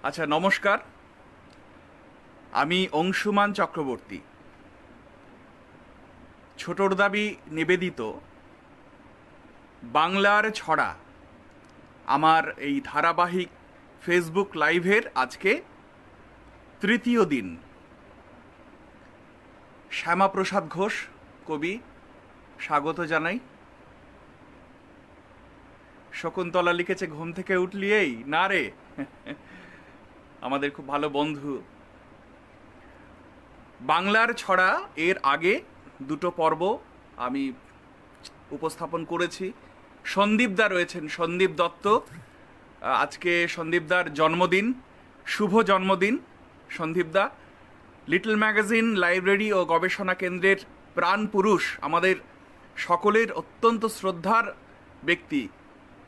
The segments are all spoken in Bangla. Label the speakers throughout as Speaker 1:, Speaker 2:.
Speaker 1: আচ্ছা, নমস্কার। আমি অংশুমান চক্রবর্তী। ছোটর দাবি নিবেদিত বাংলার ছড়া আমার এই ধারাবাহিক ফেসবুক লাইভের আজকে তৃতীয় দিন। শ্যামাপ্রসাদ ঘোষ কবি, স্বাগত জানাই। শকুন্তলা লিখেছে ঘুম থেকে উঠলিয়েই না রে, আমাদের খুব ভালো বন্ধু। বাংলার ছড়া এর আগে দুটো পর্ব আমি উপস্থাপন করেছি। সন্দীপদা রয়েছেন, সন্দীপ দত্ত। আজকে সন্দীপদার জন্মদিন, শুভ জন্মদিন সন্দীপদা। লিটল ম্যাগাজিন লাইব্রেরি ও গবেষণা কেন্দ্রের প্রাণ পুরুষ, আমাদের সকলের অত্যন্ত শ্রদ্ধার ব্যক্তি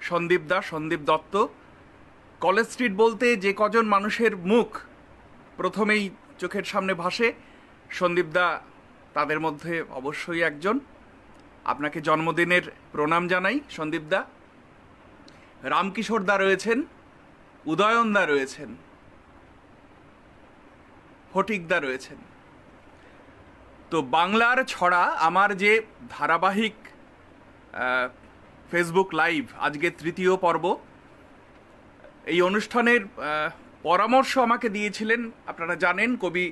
Speaker 1: সন্দীপদা, সন্দীপ দত্ত। কলেজ স্ট্রিট বলতে যে কজন মানুষের মুখ প্রথমেই চোখের সামনে ভাসে, সন্দীপদা তাদের মধ্যে অবশ্যই একজন। আপনাকে জন্মদিনের প্রণাম জানাই সন্দীপদা। রামকিশোরদা রয়েছেন, উদয়নদা রয়েছেন, ফটিকদা রয়েছেন। তো বাংলার ছড়া আমার যে ধারাবাহিক ফেসবুক লাইভ, আজকে তৃতীয় পর্ব। এই অনুষ্ঠানের পরামর্শ আমাকে দিয়েছিলেন, আপনারা জানেন, কবি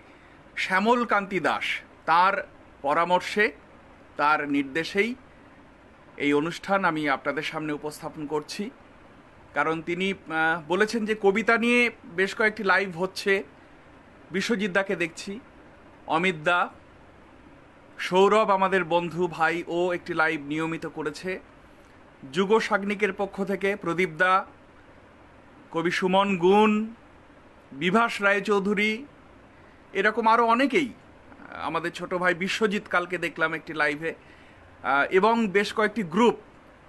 Speaker 1: শ্যামল কান্তি দাস। তার পরামর্শে, তার নির্দেশেই এই অনুষ্ঠান আমি আপনাদের সামনে উপস্থাপন করছি। কারণ তিনি বলেছেন যে কবিতা নিয়ে বেশ কয়েকটি লাইভ হচ্ছে। বিশ্বজিৎ দাকে দেখছি, অমিত দা, সৌরভ আমাদের বন্ধু ভাই, ও একটি লাইভ নিয়মিত করেছে। যুগ সাগ্নিকের পক্ষ থেকে প্রদীপ দা, কবি সুমন গুণ, বিভাস রায়চৌধুরী, এরকম আরও অনেকেই। আমাদের ছোট ভাই বিশ্বজিৎ কালকে দেখলাম একটি লাইভে, এবং বেশ কয়েকটি গ্রুপ,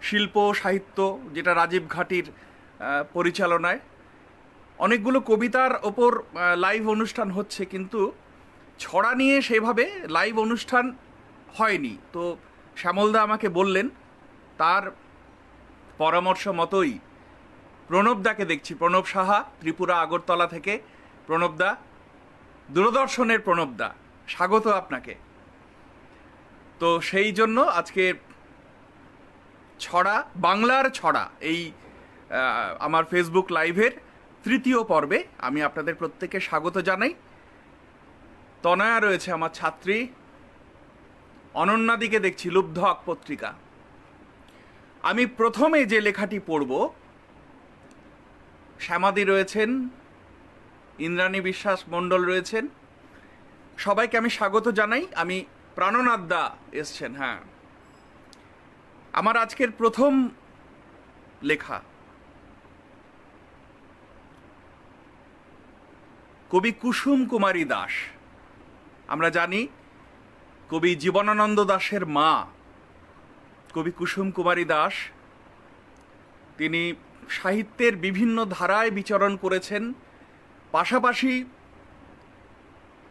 Speaker 1: শিল্প সাহিত্য, যেটা রাজীব ঘাটির পরিচালনায়। অনেকগুলো কবিতার ওপর লাইভ অনুষ্ঠান হচ্ছে, কিন্তু ছড়া নিয়ে সেভাবে লাইভ অনুষ্ঠান হয়নি। তো শ্যামলদা আমাকে বললেন, তার পরামর্শ মতোই প্রণবদাকে দেখছি, প্রণব সাহা, ত্রিপুরা আগরতলা থেকে। প্রণবদা, দূরদর্শনের প্রণবদা, স্বাগত আপনাকে। তো সেই জন্য আজকে ছড়া, বাংলার ছড়া, এই আমার ফেসবুক লাইভের তৃতীয় পর্বে আমি আপনাদের প্রত্যেককে স্বাগত জানাই। তনয়া রয়েছে আমার ছাত্রী, অনন্যাদিকে দেখছি, লুব্ধক পত্রিকা। আমি প্রথমে যে লেখাটি পড়ব, শ্যামাদি রয়েছেন, ইন্দ্রাণী বিশ্বাস মণ্ডল রয়েছেন, সবাইকে আমি স্বাগত জানাই। আমি প্রাণনাথ দা এসছেন। হ্যাঁ, আমার আজকের প্রথম লেখা কবি কুসুম কুমারী দাস। আমরা জানি কবি জীবনানন্দ দাশের মা কবি কুসুম কুমারী দাস। তিনি সাহিত্যের বিভিন্ন ধারায় বিচরণ করেছেন। পাশাপাশি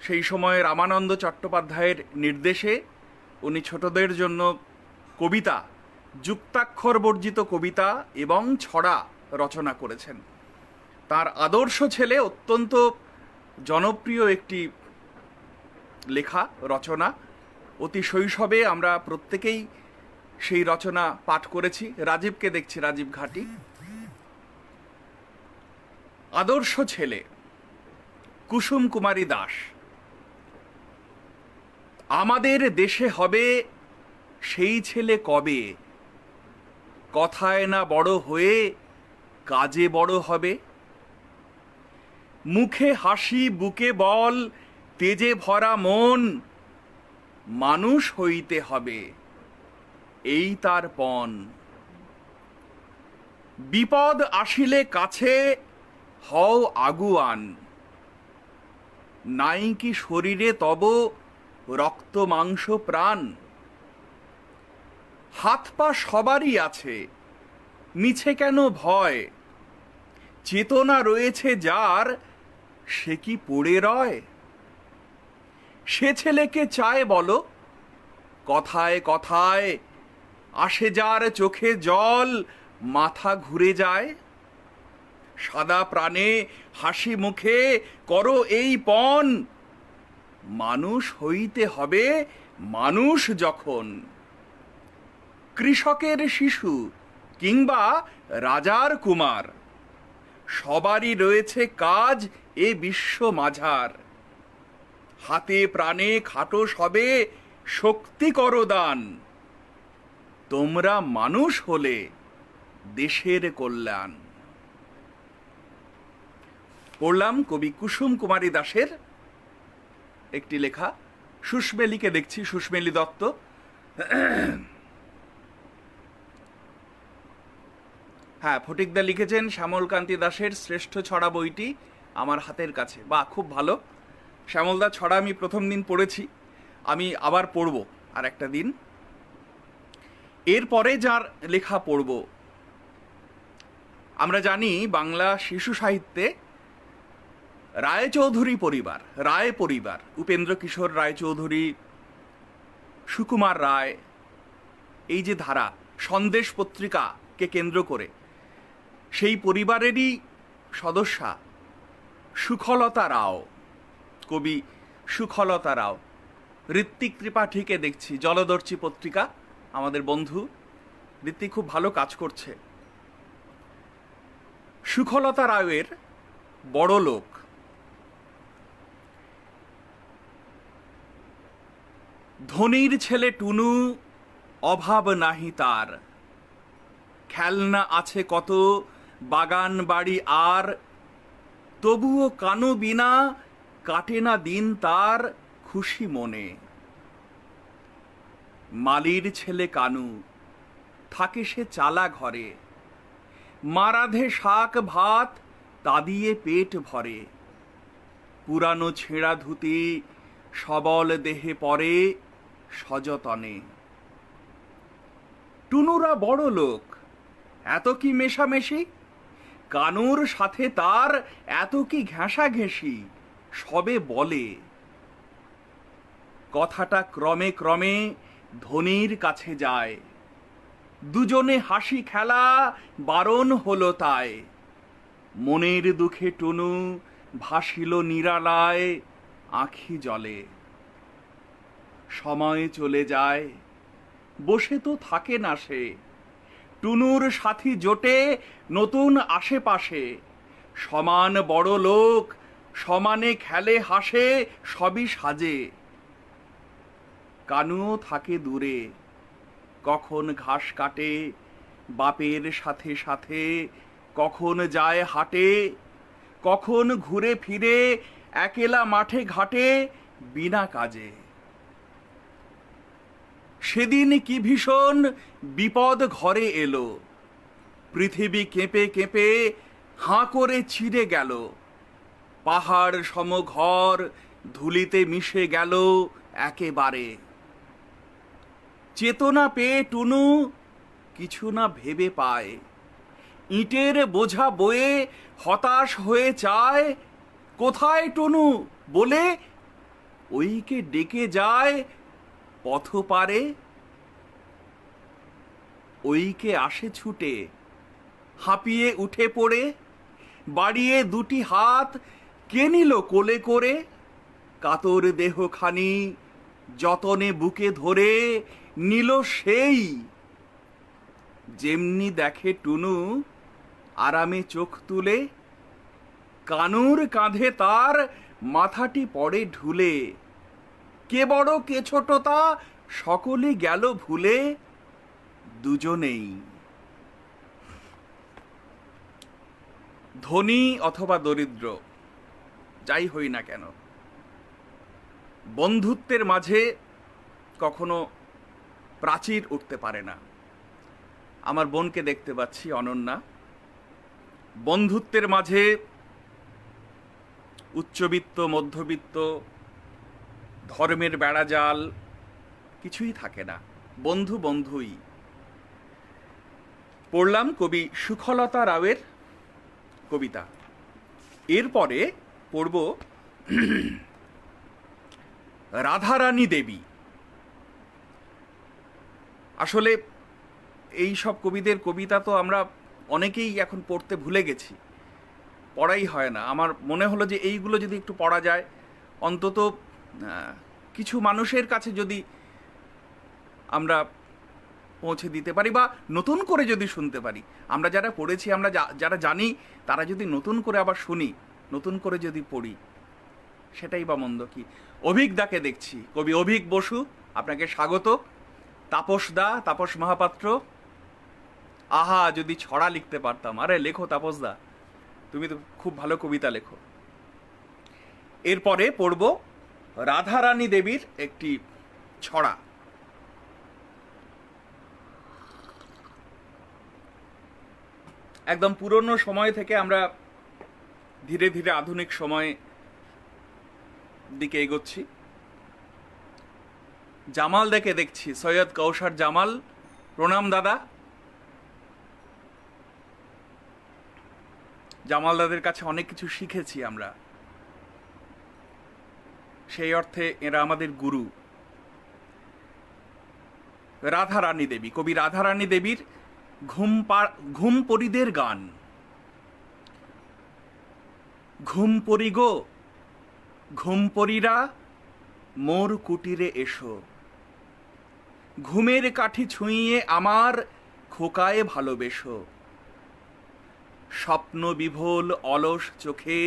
Speaker 1: সেই সময়ে রামানন্দ চট্টোপাধ্যায়ের নির্দেশে উনি ছোটদের জন্য কবিতা, যুক্তাক্ষর বর্জিত কবিতা এবং ছড়া রচনা করেছেন। তার আদর্শ ছেলে, অত্যন্ত জনপ্রিয় একটি লেখা, রচনা। অতি শৈশবে আমরা প্রত্যেকেই সেই রচনা পাঠ করেছি। রাজীবকে দেখছি, রাজীব ঘাটি। আদর্শ ছেলে কুসুম কুমারী দাস। আমাদের দেশে হবে সেই ছেলে কবে, কথায় না বড় হয়ে কাজে বড় হবে। মুখে হাসি, বুকে বল, তেজে ভরা মন, মানুষ হইতে হবে এই তার পণ। বিপদ আসিলে কাছে হও আগুয়ান, নাই কি শরীরে তব রক্ত মাংস প্রাণ। হাত পা সবারই আছে, মিছে কেন ভয়, চেতনা রয়েছে যার, সে কি পড়ে রয়। সে ছেলেকে চায় বলো, কথায় কথায় আসে যার চোখে জল, মাথা ঘুরে যায়। সাদা প্রাণে হাসি মুখে করো এই পণ, মানুষ হইতে হবে মানুষ যখন। কৃষকের শিশু কিংবা রাজার কুমার, সবারই রয়েছে কাজ এ বিশ্ব মাঝার। হাতে প্রাণে খাটো সবে শক্তি করো দান, তোমরা মানুষ হলে দেশের কল্যাণ। পড়লাম কবি কুসুম কুমারী দাশের একটি লেখা। সুস্মেলিকে দেখছি, সুস্মেলি দত্ত। হ্যাঁ, ফটিকদা লিখেছেন শ্যামলকান্তি দাশের শ্রেষ্ঠ ছড়া বইটি আমার হাতের কাছে। বা খুব ভালো। শ্যামলদা ছড়া আমি প্রথম দিন পড়েছি, আমি আবার পড়ব আর একটা দিন। এরপরে যার লেখা পড়ব, আমরা জানি বাংলা শিশু সাহিত্যে রায়চৌধুরী পরিবার, রায় পরিবার, উপেন্দ্র কিশোর রায়চৌধুরী, সুকুমার রায়, এই যে ধারা, সন্দেশ পত্রিকাকে কেন্দ্র করে সেই পরিবারেরই সদস্যা সুখলতা রাও, কবি সুখলতা রাও। ঋত্বিক ত্রিপাঠীকে দেখছি, জলদর্শী পত্রিকা, আমাদের বন্ধু ঋত্বিক খুব ভালো কাজ করছে। সুখলতা রাওয়ের বড় লোক, ধনীর ছেলে টুনু অভাব নাহি তার, খেলনা আছে কত বাগান বাড়ি আর, তবুও কানু বিনা কাটে না দিন তার খুশি মনে। মালির ছেলে কানু থাকে সে চালা ঘরে, মা রাঁধে শাক ভাত তা দিয়ে পেট ভরে। পুরানো ছেঁড়া ধুতি সবল দেহে পরে সযতনে। টুনুরা বড় লোক, এত কি মেশামেশি, কানুর সাথে তার এত কি ঘেঁষাঘেঁষি, সবে বলে। কথাটা ক্রমে ক্রমে ধনীর কাছে যায়, দুজনে হাসি খেলা বারণ হলো তাই। মনের দুঃখে টুনু ভাসিল নিরালায় আঁখি জলে। সময় চলে যায়, বসে তো থাকে না সে, টুনুর সাথী জোটে নতুন আশেপাশে। সমান বড় লোক, সমানে খেলে হাসে, সবই সাজে। কানুও থাকে দূরে, কখন ঘাস কাটে বাপের সাথে সাথে, কখন যায় হাটে, কখন ঘুরে ফিরে একেলা মাঠে ঘাটে বিনা কাজে। সেদিন কি ভীষণ বিপদ ঘরে এলো, পৃথিবী কেঁপে কেঁপে হাঁ করে ছিঁড়ে গেল। পাহাড় সম ঘর ধুলিতে মিশে গেল একেবারে। চেতনা পেয়ে টুনু কিছু না ভেবে পায়, ইটের বোঝা বয়ে হতাশ হয়ে চায়। কোথায় টুনু বলে ওইকে ডেকে যায় পথ পারে। ওইকে আসে ছুটে, হাঁপিয়ে উঠে পড়ে, বাড়িয়ে দুটি হাত কে নিল কোলে করে। কাতর দেহখানি যতনে বুকে ধরে নিল সেই। যেমনি দেখে টুনু আরামে চোখ তুলে, কানুর কাঁধে তার মাথাটি পড়ে ঢুলে। কে বড় কে ছোট তা সকলে গেল ভুলে, দুজনেই। ধনী অথবা দরিদ্র যাই হই না কেন, বন্ধুত্বের মাঝে কখনো প্রাচীর উঠতে পারে না। আমার বোনকে দেখতে পাচ্ছি, অনন্যা। বন্ধুত্বের মাঝে উচ্চবিত্ত, মধ্যবিত্ত, ধর্মের বেড়াজাল কিছুই থাকে না। বন্ধু বন্ধুই। পড়লাম কবি সুখলতা রাওয়ের কবিতা। এরপরে পড়ব রাধারানী দেবী। আসলে এই সব কবিদের কবিতা তো আমরা অনেকেই এখন পড়তে ভুলে গেছি। পড়াই হয় না। আমার মনে হলো যে এইগুলো যদি একটু পড়া যায়, অন্তত কিছু মানুষের কাছে যদি আমরা পৌঁছে দিতে পারি বা নতুন করে যদি শুনতে পারি, আমরা যারা পড়েছি, আমরা যারা জানি, তারা যদি নতুন করে আবার শুনি, নতুন করে যদি পড়ি, সেটাই বা মন্দ কি। অভিজ্ঞদাকে দেখছি, কবি অভিক বসু, আপনাকে স্বাগত। তাপস মহাপাত্র, আহা যদি ছড়া লিখতে পারতাম। আরে লেখো তাপসদা, তুমি তো খুব ভালো কবিতা লেখো। এরপরে পড়ব রাধারানী দেবীর একটি ছড়া। একদম পুরনো সময় থেকে আমরা ধীরে ধীরে আধুনিক সময় দিকে এগোচ্ছি। জামাল দেখে দেখছি, সৈয়দ কৌসার জামাল, প্রণাম দাদা। জামাল দাদের কাছে অনেক কিছু শিখেছি আমরা, সেই অর্থে এরা আমাদের গুরু। রাধারানী দেবী, কবি রাধারানী দেবীর ঘুম পরিদের গান। ঘুম পরি গো, ঘুম পরিরা মোর কুটিরে এসো, ঘুমের কাঠি ছুঁইয়ে আমার খোকায় ভালোবেসো। স্বপ্ন বিভোল অলস চোখে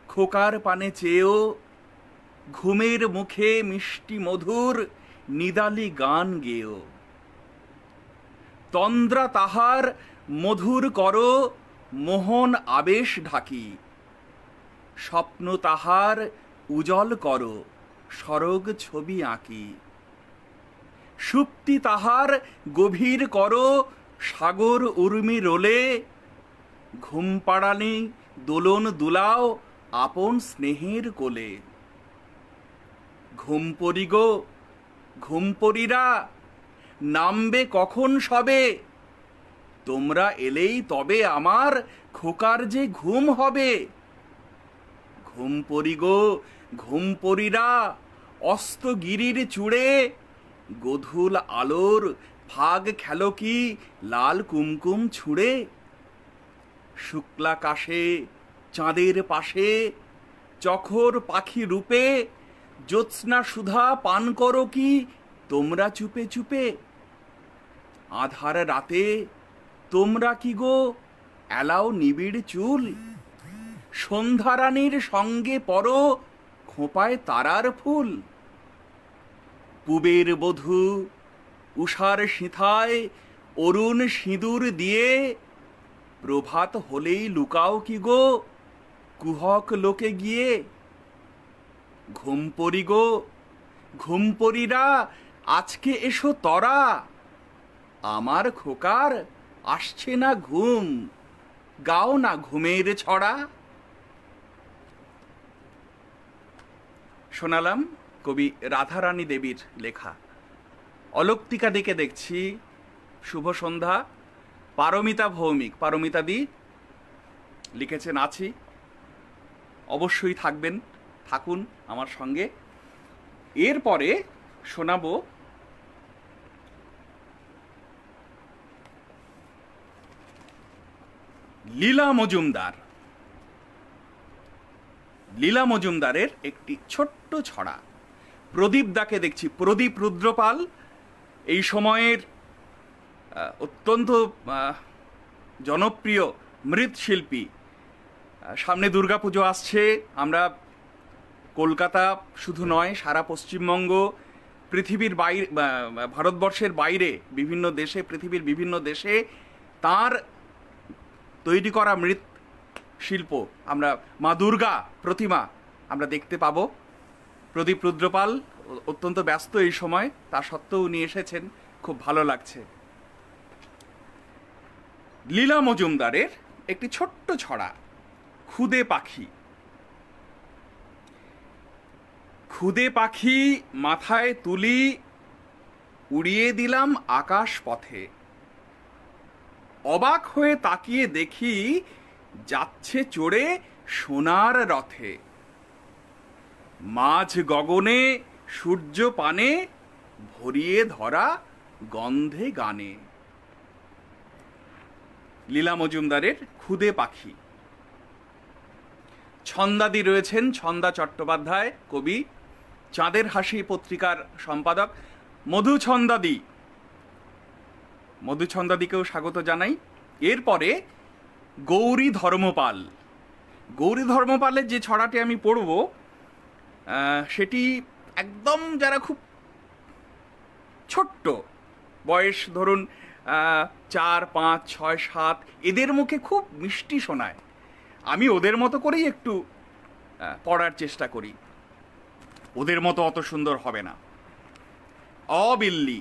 Speaker 1: খোকার পানে চেয়েও, ঘুমের মুখে মিষ্টি মধুর নিদালি গান গেও। তন্দ্রা তাহার মধুর কর মোহন আবেশ ঢাকি, স্বপ্ন তাহার উজ্জ্বল কর সরগ ছবি আঁকি। সুপ্তি তাহার গভীর কর সাগর উর্মি রোলে, ঘুম পাড়ানি দোলন দুলাও আপন স্নেহের কোলে। ঘুম পরি গো, ঘুম পরিরা নামবে কখন সবে, তোমরা এলেই তবে আমার খোকার যে ঘুম হবে। ঘুম পরি গো, ঘুম পরিরা অস্তগিরির চূড়ে, গধূল আলোর ফাগ খেলো কি লাল কুমকুম ছুঁড়ে। শুক্লাকাশে চাঁদের পাশে চখর পাখি রূপে, জ্যোৎস্না সুধা পান করো কি তোমরা চুপে চুপে। আধার রাতে তোমরা কি গো এলাও নিবিড় চুল, সন্ধ্যারানীর সঙ্গে পরো খোঁপায় তারার ফুল। পুবের বধূ উষার সিঁথায় অরুণ সিঁদুর দিয়ে, প্রভাত হলেই লুকাও কি গো কুহক লোকে গিয়ে। ঘুম পরি গো, ঘুম পরিরা আজকে এসো তরা, আমার খোকার আসছে না ঘুম, গাও না ঘুমের ছড়া। শোনালাম কবি রাধারানী দেবীর লেখা। অলক্তিকা দিকে দেখছি, শুভ সন্ধ্যা। পারমিতা ভৌমিক, পারমিতা দি লিখেছেন আছি, অবশ্যই থাকুন আমার সঙ্গে। এরপরে শোনাবো লীলা মজুমদার। লীলা মজুমদারের একটি ছোট্ট ছড়া। প্রদীপ দাকে দেখছি, প্রদীপ রুদ্রপাল, এই সময়ের অত্যন্ত জনপ্রিয় মৃৎশিল্পী। সামনে দুর্গাপুজো আসছে, আমরা কলকাতা শুধু নয়, সারা পশ্চিমবঙ্গ, পৃথিবীর বাইরে, ভারতবর্ষের বাইরে বিভিন্ন দেশে, পৃথিবীর বিভিন্ন দেশে তার তৈরি করা মৃৎ শিল্প, আমরা মা দুর্গা প্রতিমা আমরা দেখতে পাবো। প্রদীপ রুদ্রপাল অত্যন্ত ব্যস্ত এই সময়, তা সত্ত্বেও উনি এসেছেন, খুব ভালো লাগছে। লীলা মজুমদারের একটি ছোট্ট ছড়া, খুদে পাখি। খুদে পাখি মাথায় তুলি, উড়িয়ে দিলাম আকাশ পথে। অবাক হয়ে তাকিয়ে দেখি, যাচ্ছে চড়ে সোনার রথে। মাঝ গগনে সূর্য পানে, ভরিয়ে ধরা গন্ধে গানে। লীলা মজুমদারের খুদে পাখি। ছন্দাদি রয়েছেন ছন্দা চট্টোপাধ্যায়, কবি, চাঁদের হাসি পত্রিকার সম্পাদক। মধুছন্দাদিকেও স্বাগত জানাই। এরপরে গৌরী ধর্মপাল। গৌরী ধর্মপালের যে ছড়াটি আমি পড়ব সেটি একদম যারা খুব ছোট্ট বয়স, ধরুন 4, 5, 6, 7, এদের মুখে খুব মিষ্টি শোনায়। আমি ওদের মতো করেই একটু পড়ার চেষ্টা করি, ওদের মতো অত সুন্দর হবে না। অবিল্লি,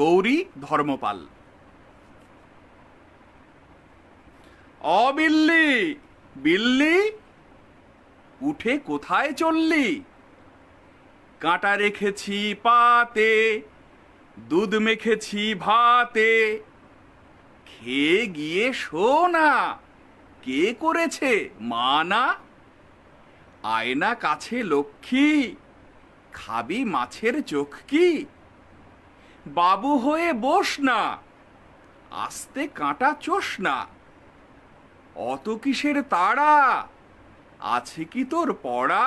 Speaker 1: গৌরী ধর্মপাল। অবিল্লি, বিল্লি উঠে কোথায় চললি? কাঁটা রেখেছি পাতে, দুধ মেখেছি ভাতে, খেয়ে গিয়ে শো না। কে করেছে? মা না? আয়না কাছে লক্ষ্মী, খাবি মাছের চোখ কি? বাবু হয়ে বস না, আস্তে কাঁটা চোষ না। অত কিসের তাড়া, আছে কি তোর পড়া?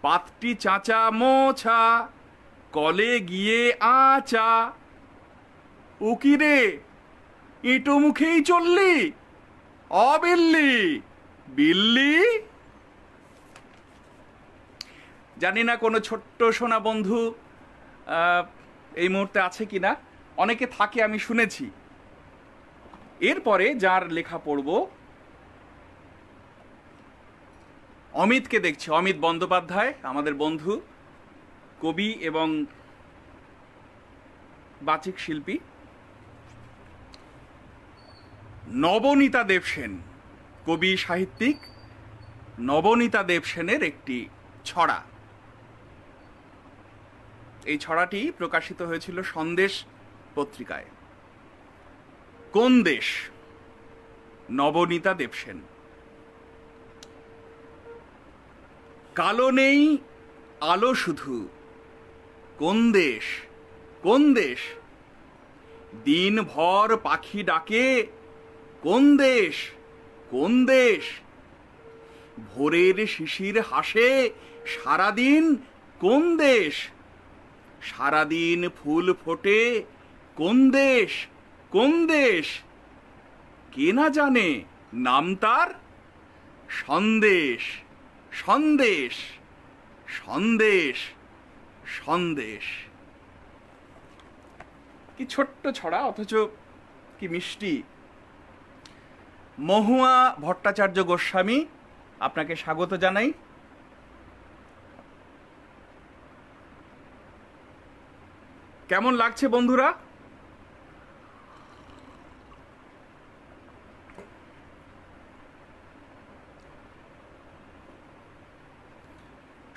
Speaker 1: পাতটি চাচা মোছা, কলে গিয়ে আচা। উকিরে, ইটো মুখেই চললি? অবিল্লি, বিল্লি। জানি না কোনো ছোট্ট সোনা বন্ধু এই মুহূর্তে আছে কিনা, অনেকে থাকে আমি শুনেছি। এরপরে যার লেখা পড়ব, অমিতকে দেখছি, অমিত বন্দ্যোপাধ্যায়, আমাদের বন্ধু, কবি এবং বাচিক শিল্পী। নবনীতা দেবসেন, কবি সাহিত্যিক নবনীতা দেবসেনের একটি ছড়া। এই ছড়াটি প্রকাশিত হয়েছিল সন্দেশ পত্রিকায়। কোন দেশ? নবনীতা দেবসেন। কালো নেই আলো শুধু, কোন দেশ? কোন দেশ? দিনভর পাখি ডাকে, কোন দেশ? কোন দেশ? ভোরের শিশির হাসে সারাদিন, কোন দেশ? সারাদিন ফুল ফোটে, কোন দেশ? কোন দেশ? কে না জানে নাম তার? সন্দেশ, সন্দেশ, সন্দেশ, সন্দেশ। কি ছোট্ট ছড়া, অথচ কি মিষ্টি। মহুয়া ভট্টাচার্য গোস্বামী, আপনাকে স্বাগত জানাই। কেমন লাগছে বন্ধুরা?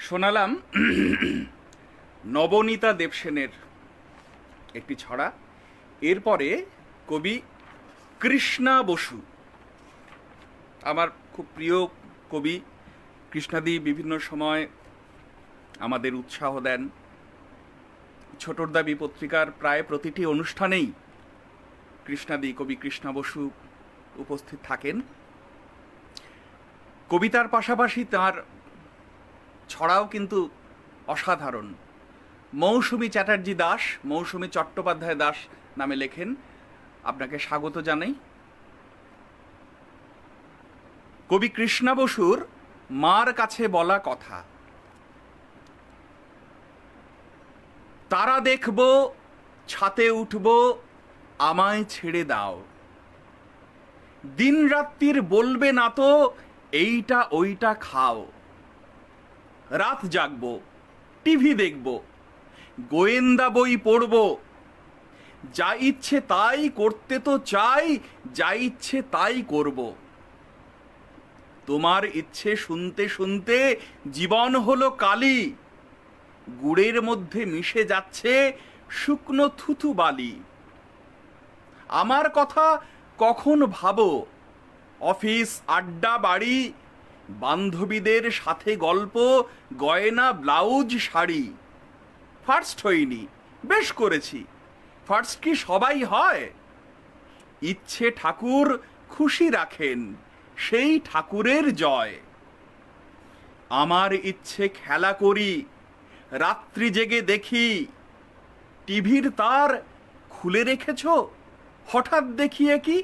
Speaker 1: শোনালাম নবনীতা দেবসেনের একটি ছড়া। এরপরে কবি কৃষ্ণা বসু, আমার খুব প্রিয় কবি। কৃষ্ণাদি বিভিন্ন সময় আমাদের উৎসাহ দেন। ছোটর দাবি পত্রিকার প্রায় প্রতিটি অনুষ্ঠানেই কৃষ্ণাদি, কবি কৃষ্ণা বসু উপস্থিত থাকেন। কবিতার পাশাপাশি তার ছড়াও কিন্তু অসাধারণ। মৌসুমী চ্যাটার্জি দাস, মৌসুমী চট্টোপাধ্যায় দাস নামে লেখেন। আপনাকে স্বাগত জানাই। কবি কৃষ্ণা বসুর মার কাছে বলা কথা। তারা দেখব, ছাতে উঠব, আমায় ছেড়ে দাও। দিন রাত্রির বলবে না তো এইটা ওইটা খাও। রাত জাগব, টিভি দেখব, গোয়েন্দা বই পড়ব। যা ইচ্ছে তাই করতে তো চাই, যা ইচ্ছে তাই করব। তোমার ইচ্ছে শুনতে শুনতে জীবন হলো কালি। গুড়ের মধ্যে মিশে যাচ্ছে শুকনো থুথু বালি। আমার কথা কখন ভাবো? অফিস, আড্ডা, বাড়ি, বান্ধবীদের সাথে গল্প, গয়না, ব্লাউজ, শাড়ি। ফার্স্ট হইনি, বেশ করেছি। ফার্স্ট কি সবাই হয়? ইচ্ছে ঠাকুর খুশি রাখেন, সেই ঠাকুরের জয়। আমার ইচ্ছে খেলা করি, রাত্রি জেগে দেখি, টিভির তার খুলে রেখেছ, হঠাৎ দেখিয়ে কি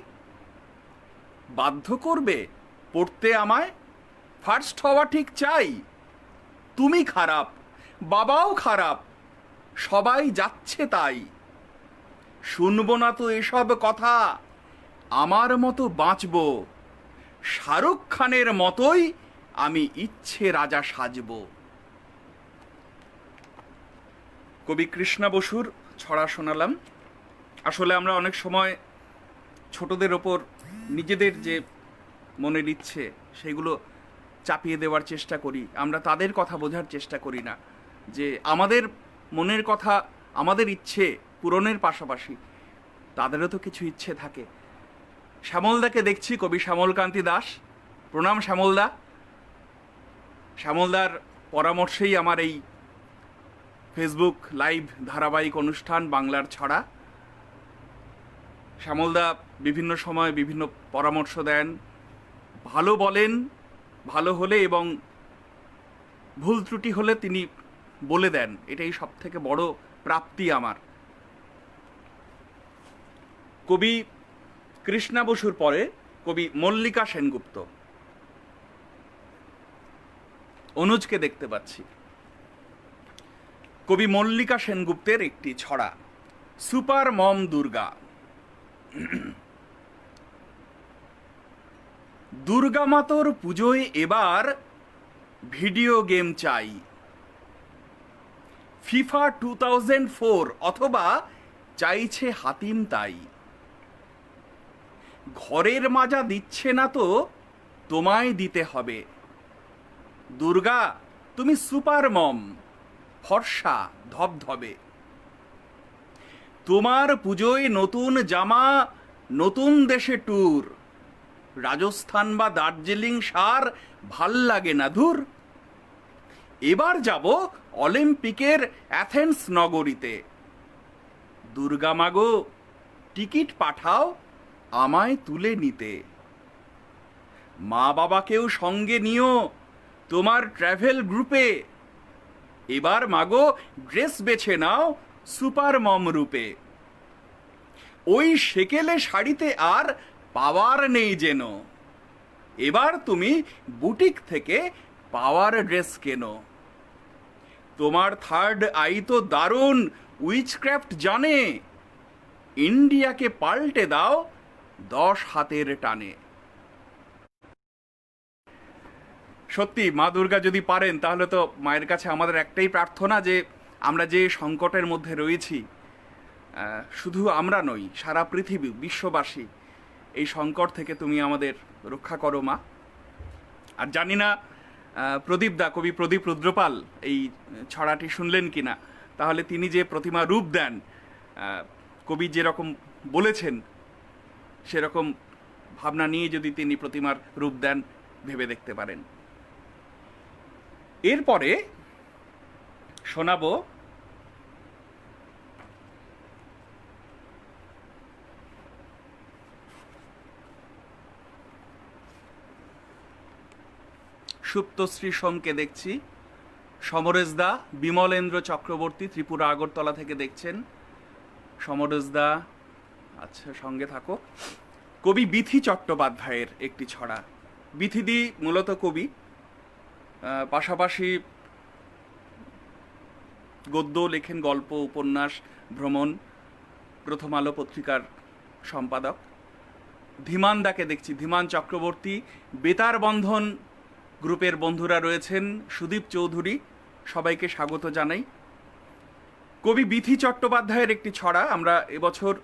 Speaker 1: বাধ্য করবে পড়তে আমায়? ফার্স্ট হওয়া ঠিক চাই। তুমি খারাপ, বাবাও খারাপ, সবাই যাচ্ছে তাই। শুনবো না তো এসব কথা, আমার মতো বাঁচব, শাহরুখ খানের মতোই আমি ইচ্ছে রাজা সাজব। কবি কৃষ্ণা বসুর ছড়া শোনালাম। আসলে আমরা অনেক সময় ছোটদের ওপর নিজেদের যে মনের ইচ্ছে সেগুলো চাপিয়ে দেওয়ার চেষ্টা করি। আমরা তাদের কথা বোঝার চেষ্টা করি না যে আমাদের মনের কথা, আমাদের ইচ্ছে পূরণের পাশাপাশি তাদেরও তো কিছু ইচ্ছে থাকে। শ্যামলদাকে দেখছি, কবি শ্যামলকান্তি দাস। প্রণাম শ্যামলদা। শ্যামলদার পরামর্শেই আমার এই ফেসবুক লাইভ ধারাবাহিক অনুষ্ঠান বাংলার ছড়া। শ্যামলদা বিভিন্ন সময় বিভিন্ন পরামর্শ দেন, ভালো বলেন, ভালো হলে এবং ভুল ত্রুটি হলে তিনি বলে দেন। এটাই সব থেকে বড় প্রাপ্তি আমার। কবি কৃষ্ণা বসুর পরে কবি মল্লিকা সেনগুপ্ত। অনুজকে দেখতে পাচ্ছি। কবি মল্লিকা সেনগুপ্তের একটি ছড়া, সুপার মম দুর্গা। দুর্গা মাতর পুজোয় এবার ভিডিও গেম চাই, ফিফা 2004 অথবা চাইছে হাতিম তাই। ঘরের মাজা দিচ্ছে না তো তোমায় দিতে হবে, দুর্গা তুমি সুপার মম, ফর্সা ধবধবে। তোমার পুজোয় নতুন জামা, নতুন দেশে ট্যুর, রাজস্থান বা দার্জিলিং সার ভাল লাগে না ধুর। এবার যাব অলিম্পিকের অ্যাথেন্স নগরীতে, দুর্গা মাগো টিকিট পাঠাও আমায় তুলে নিতে। মা বাবাকেও সঙ্গে নিও তোমার ট্র্যাভেল গ্রুপে, এবার মাগো ড্রেস বেছে নাও সুপার মম রূপে। ওই সেকেলে শাড়িতে আর পাওয়ার নেই যেন, এবার তুমি বুটিক থেকে পাওয়ার ড্রেস কেনো। তোমার থার্ড আই তো দারুণ উইচক্রাফট জানে, ইন্ডিয়াকে পাল্টে দাও 10 হাতের টানে। সত্যি মা দুর্গা যদি পারেন তাহলে তো মায়ের কাছে আমাদের একটাই প্রার্থনা যে আমরা যে সংকটের মধ্যে রয়েছি, শুধু আমরা নই, সারা পৃথিবী, বিশ্ববাসী, এই সংকট থেকে তুমি আমাদের রক্ষা করো মা। আর জানি না প্রদীপ দা, কবি প্রদীপ রুদ্রপাল এই ছড়াটি শুনলেন কিনা। তাহলে তিনি যে প্রতিমা রূপ দেন, কবি যেরকম বলেছেন সেরকম ভাবনা নিয়ে যদি তিনি প্রতিমার রূপ দেন, ভেবে দেখতে পারেন। এরপরে শোনাবো সুপ্তশ্রী সোমকে দেখছি, সমরেশ দা, বিমলেন্দ্র চক্রবর্তী ত্রিপুরা আগরতলা থেকে দেখছেন। সমরেশ দা, আচ্ছা সঙ্গে থাকো। কবি বিথি চট্টোপাধ্যায়ের একটি ছড়া। বিথিদি মূলত কবি, পাশাপাশি গদ্য লেখেন, গল্প, উপন্যাস, ভ্রমণ, প্রথম আলো পত্রিকার সম্পাদক। ধীমান দাকে দেখছি, ধীমান চক্রবর্তী, বেতার বন্ধন গ্রুপের বন্ধুরা রয়েছেন, সুদীপ চৌধুরী, সবাইকে স্বাগত জানাই। কবি বিথি চট্টোপাধ্যায়ের একটি ছড়া আমরা এবছর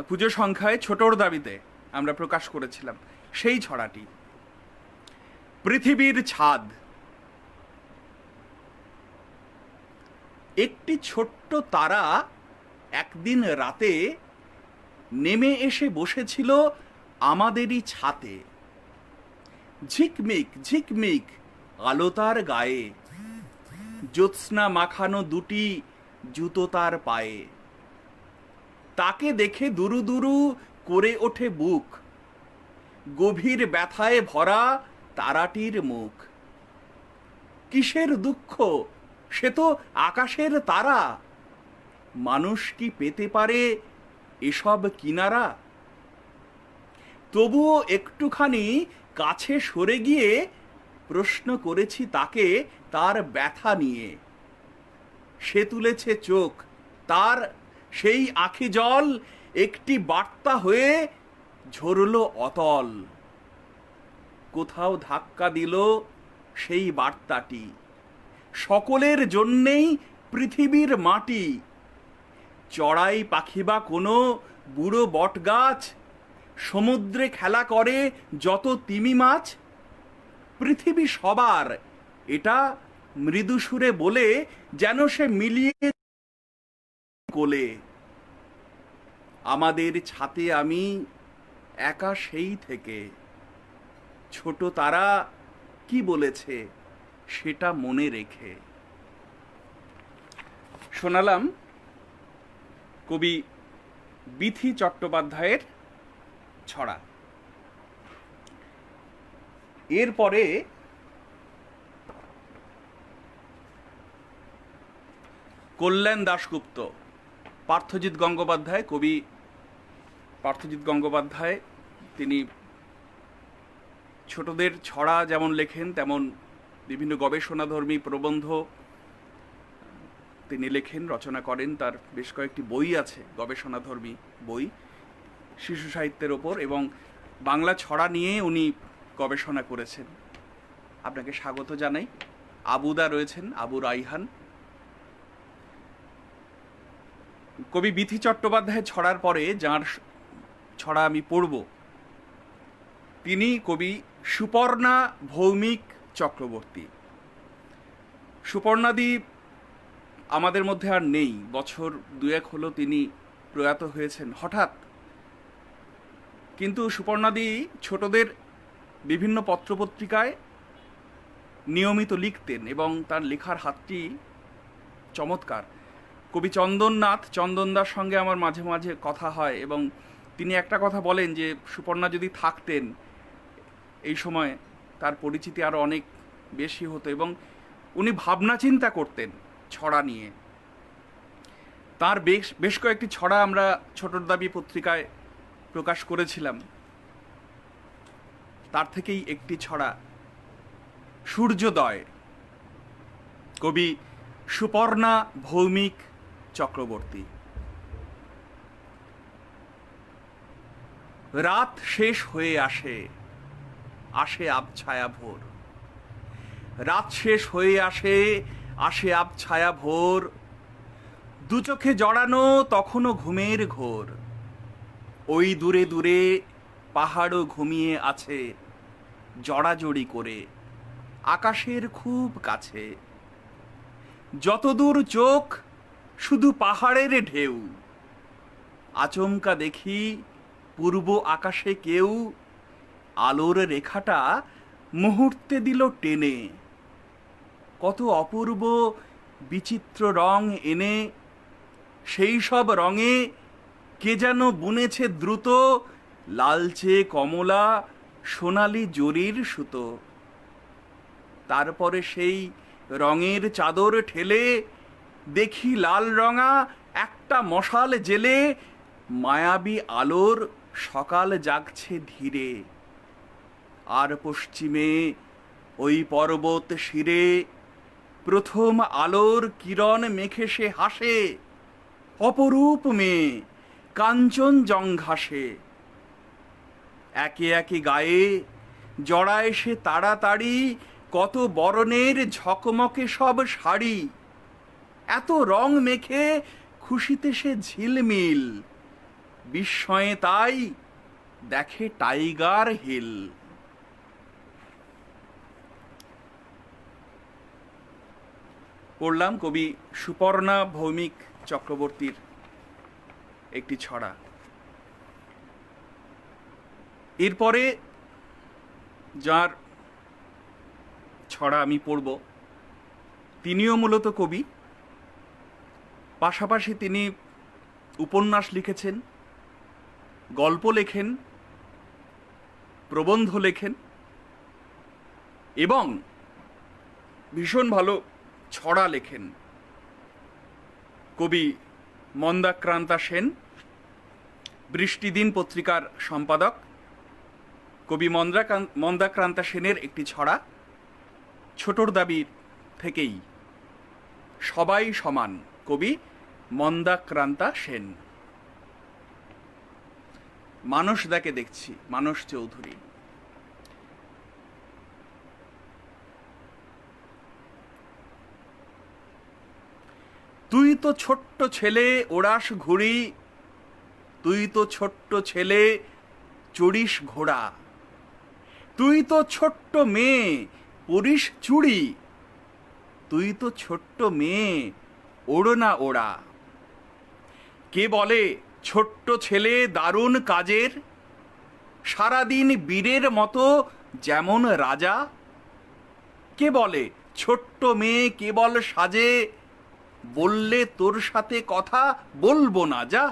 Speaker 1: পুজো সংখ্যায় ছোটর দাবিতে আমরা প্রকাশ করেছিলাম। সেই ছড়াটি, পৃথিবীর ছাদ। একটি ছোট্ট তারা একদিন রাতে নেমে এসে বসেছিল আমাদেরই ছাতে। ঝিকমিক ঝিকমিক আলো তার গায়ে, জ্যোৎস্না মাখানো দুটি জুতো তার পায়ে। তাকে দেখে দুরু দুরু করে ওঠে বুক, গভীর ব্যথায় ভরা তারাটির মুখ। কিসের দুঃখ, সে তো আকাশের তারা। মানুষ কি পেতে পারে এসব কিনারা? তবুও একটুখানি কাছে সরে গিয়ে প্রশ্ন করেছি তাকে তার ব্যথা নিয়ে। সে তুলেছে চোখ, তার সেই আঁখি জল একটি বার্তা হয়ে ঝরল অতল। কোথাও ধাক্কা দিল সেই বার্তাটি, সকলের জন্যেই পৃথিবীর মাটি। চড়াই পাখি বা কোনো বুড়ো বটগাছ, সমুদ্রে খেলা করে যত তিমি মাছ, পৃথিবী সবার এটা মৃদু সুরে বলে, যেন সে মিলিয়ে কোলে। আমাদের ছাতে আমি একা সেই থেকে, ছোট তারা কি বলেছে সেটা মনে রেখে। শোনালাম কবি বিথি চট্টোপাধ্যায়ের ছড়া। এরপরে কল্যাণ দাশগুপ্ত, পার্থজিৎ গঙ্গোপাধ্যায়, কবি পার্থজিৎ গঙ্গোপাধ্যায়। তিনি ছোটদের ছড়া যেমন লেখেন, তেমন বিভিন্ন গবেষণাধর্মী প্রবন্ধ তিনি লেখেন, রচনা করেন। তার বেশ কয়েকটি বই আছে, গবেষণাধর্মী বই শিশু সাহিত্যের ওপর, এবং বাংলা ছড়া নিয়ে উনি গবেষণা করেছেন। আপনাকে স্বাগত জানাই। আবুদা রয়েছেন, আবু রাইহান। কবি বিথি চট্টোপাধ্যায় ছড়ার পরে যার ছড়া আমি পড়ব, তিনি কবি সুপর্ণা ভৌমিক চক্রবর্তী। সুপর্ণাদি আমাদের মধ্যে আর নেই, বছর দুয়েক হলো তিনি প্রয়াত হয়েছেন হঠাৎ। কিন্তু সুপর্ণাদি ছোটদের বিভিন্ন পত্রপত্রিকায় নিয়মিত লিখতেন এবং তার লেখার হাতটি চমৎকার। কবি চন্দনদার সঙ্গে আমার মাঝে মাঝে কথা হয়, এবং তিনি একটা কথা বলেন যে সুপর্ণা যদি থাকতেন এই সময় তার পরিচিতি আরও অনেক বেশি হতো, এবং উনি ভাবনা চিন্তা করতেন ছড়া নিয়ে। তার বেশ কয়েকটি ছড়া আমরা ছোটর দাবি পত্রিকায় প্রকাশ করেছিলাম। তার থেকেই একটি ছড়া, সূর্যোদয়, কবি সুপর্ণা ভৌমিক চক্রবর্তী। রাত শেষ হয়ে আসে, আসে আবছায়া ভোর। রাত শেষ হয়ে আসে, আসে আবছায়া ভোর। দু চোখে জড়ানো তখনও ঘুমের ঘোর। ওই দূরে দূরে পাহাড়ও ঘুমিয়ে আছে জড়াজড়ি করে আকাশের খুব কাছে। যতদূর চোখ শুধু পাহাড়ের ঢেউ। আচমকা দেখি পূর্ব আকাশে কেউ আলোর রেখাটা মুহূর্তে দিল টেনে। কত অপূর্ব বিচিত্র রং এনে, সেই সব রঙে কে যেন বুনেছে দ্রুত লালচে কমলা সোনালি জরির সুতো। তারপরে সেই রঙের চাদর ঠেলে দেখি লাল রঙা একটা মশাল জেলে, মায়াবী আলোর সকাল জাগছে ধীরে। আর পশ্চিমে ওই পর্বত শিরে প্রথম আলোর কিরণ মেখে সে হাসে। অপরূপ মেয়ে কাঞ্চনজঙ্ঘাসে। একে একে গায়ে জড়ায় সে তাড়াতাড়ি কত বরণের ঝকমকে সব শাড়ি। এত রং মেখে খুশিতে সে ঝিলমিল, বিস্ময়ে তাই দেখে টাইগার হিল। পড়লাম কবি সুপর্ণা ভৌমিক চক্রবর্তীর একটি ছড়া। এরপরে যার ছড়া আমি পড়ব, তিনিও মূলত কবি, পাশাপাশি তিনি উপন্যাস লিখেছেন, গল্প লেখেন, প্রবন্ধ লেখেন এবং ভীষণ ভালো ছড়া লেখেন। কবি মন্দাক্রান্তা সেন, বৃষ্টিদিন পত্রিকার সম্পাদক। কবি মন্দাক্রান্তা সেনের একটি ছড়া, ছোটর দাবির থেকেই, সবাই সমান। কবি মন্দাক্রান্তা সেন। মানস দাকে দেখছি, মানস চৌধুরী। তুই তো ছোট্ট ছেলে ওড়াস ঘুড়ি, তুই তো ছোট্ট ছেলে চড়িস ঘোড়া, তুই তো ছোট্ট মেয়ে পরিস চুড়ি, তুই তো ছোট্ট মেয়ে ওড়ো না ওড়া। কে বলে ছোট্ট ছেলে দারুণ কাজের, সারাদিন বীরের মতো যেমন রাজা। কে বলে ছোট্ট মেয়ে কেবল সাজে, বললে তোর সাথে কথা বলবো না যা।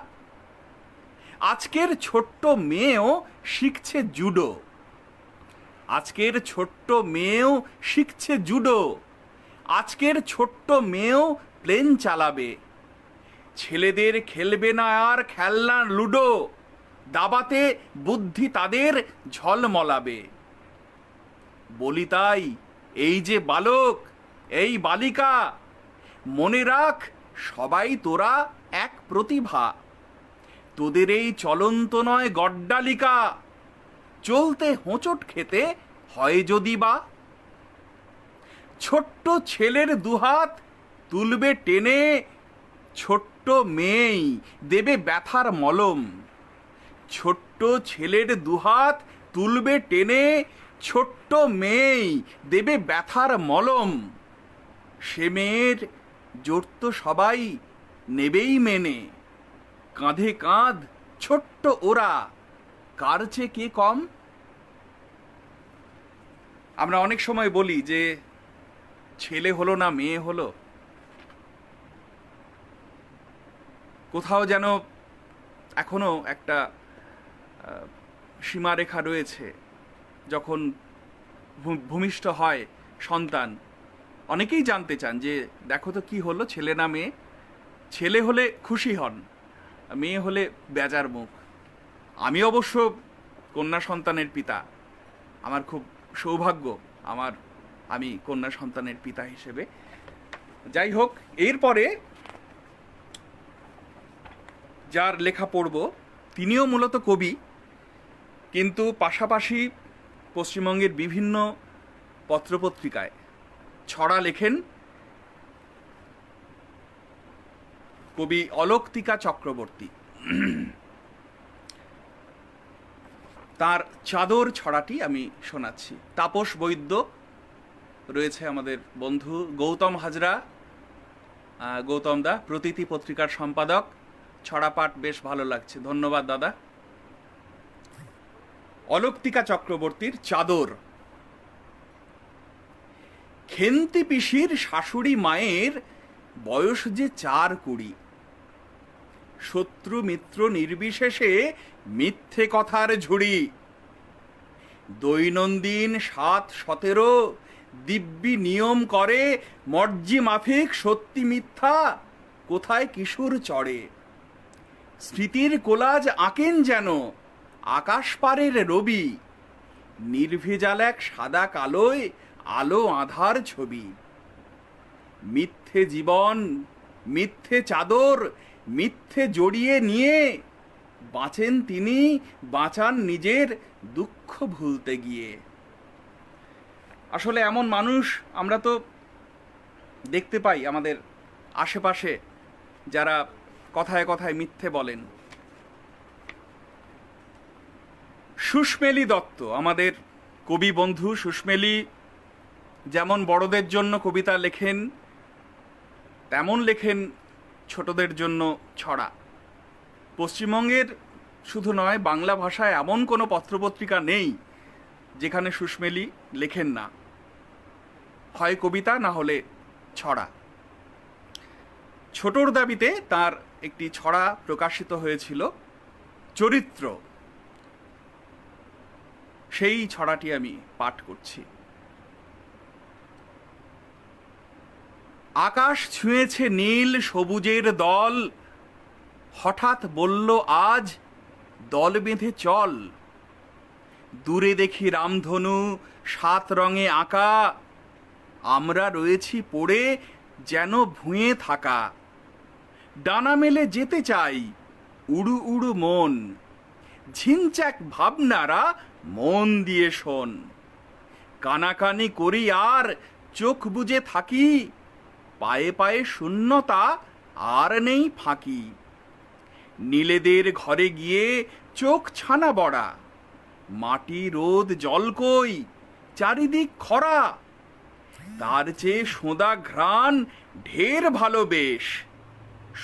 Speaker 1: আজকের ছোট্ট মেয়েও শিখছে জুডো, আজকের ছোট্ট মেয়েও শিখছে জুডো, আজকের ছোট্ট মেয়েও প্লেন চালাবে। ছেলেদের খেলবে না আর খেলনা লুডো, দাবাতে বুদ্ধি তাদের ঝলমলাবে। বলি তাই এই যে বালক, এই বালিকা, মনে রাখ সবাই তোরা এক প্রতিভা। তোদের এই চলন্ত নয় গড্ডালিকা, চলতে হোঁচট খেতে হয় যদি বা। ছোট্ট ছেলের দুহাত তুলবে টেনে, ছোট্ট মেয়েই দেবে ব্যথার মলম। ছোট্ট ছেলের দুহাত তুলবে টেনে, ছোট্ট মেয়েই দেবে ব্যথার মলম। সে মেয়ের জোর তো সবাই নেবেই মেনে, কাঁধে কাঁধ ছোট্ট ওরা, কার চেয়ে কে কম। আমরা অনেক সময় বলি যে ছেলে হলো না মেয়ে হলো, কোথাও যেন এখনো একটা সীমারেখা রয়েছে। যখন ভূমিষ্ঠ হয় সন্তান, অনেকেই জানতে চান যে দেখো তো কি হলো, ছেলে না মেয়ে। ছেলে হলে খুশি হন, মেয়ে হলে বেজার মুখ। আমি অবশ্য কন্যা সন্তানের পিতা, আমার খুব সৌভাগ্য আমি কন্যা সন্তানের পিতা হিসেবে। যাই হোক, এরপরে যার লেখা পড়ব তিনিও মূলত কবি, কিন্তু পাশাপাশি পশ্চিমবঙ্গের বিভিন্ন পত্রপত্রিকায় ছড়া লেখেন। কবি অলক্তিকা চক্রবর্তী। তার চাদর ছড়াটি আমি শোনাচ্ছি। তাপস বৈদ্য রয়েছে আমাদের বন্ধু, গৌতম হাজরা, গৌতম দা প্রতীতি পত্রিকার সম্পাদক। ছড়া পাঠ বেশ ভালো লাগছে, ধন্যবাদ দাদা। অলক্তিকা চক্রবর্তীর চাদর। খেন্তি পিসির শাশুড়ি মায়ের বয়স যে 4-20, শত্রু মিত্র নির্বিশেষে মিথ্যে কথার ঝুড়ি। দৈনন্দিন 7-17 দিব্যি নিয়ম করে, মর্জি মাফিক সত্যি মিথ্যা কোথায় কিশোর চড়ে। স্মৃতির কোলাজ আঁকেন যেন আকাশ পারের রবি, নির্ভেজাল এক সাদা কালোয় আলো আধার ছবি। মিথ্যে জীবন, মিথ্যে চাদর, মিথ্যে জড়িয়ে নিয়ে বাঁচেন তিনি, বাঁচান নিজের দুঃখ ভুলতে গিয়ে। আসলে এমন মানুষ আমরা তো দেখতে পাই আমাদের আশেপাশে, যারা কথায় কথায় মিথ্যে বলেন। সুস্মেলী দত্ত, আমাদের কবি বন্ধু সুস্মেলী, যেমন বড়দের জন্য কবিতা লেখেন, তেমন লেখেন ছোটদের জন্য ছড়া। পশ্চিমবঙ্গের শুধু নয়, বাংলা ভাষায় এমন কোনো পত্রপত্রিকা নেই যেখানে সুস্মেলী লেখেন না, হয় কবিতা না হলে ছড়া। ছোটর দাবিতে তার একটি ছড়া প্রকাশিত হয়েছিল, চরিত্র। সেই ছড়াটি আমি পাঠ করছি। আকাশ ছুঁয়েছে নীল সবুজের দল, হঠাৎ বলল আজ দল বেঁধে চল। দূরে দেখি রামধনু 7 রঙে আঁকা, আমরা রয়েছি পড়ে যেন ভুঁয়ে থাকা। ডানা মেলে যেতে চাই উড়ু উড়ু মন, ঝিনচ্যাক ভাবনারা মন দিয়ে শোন। কানাকানি করি আর চোখ বুজে থাকি, পায়ে পায়ে শূন্যতা আর নেই ফাঁকি। নীলেদের ঘরে গিয়ে চোখ ছানা বড়া, মাটি রোদ জল কই চারিদিক খরা। তার চেয়ে সোঁদা ঘ্রাণ ঢের ভালো বেশ,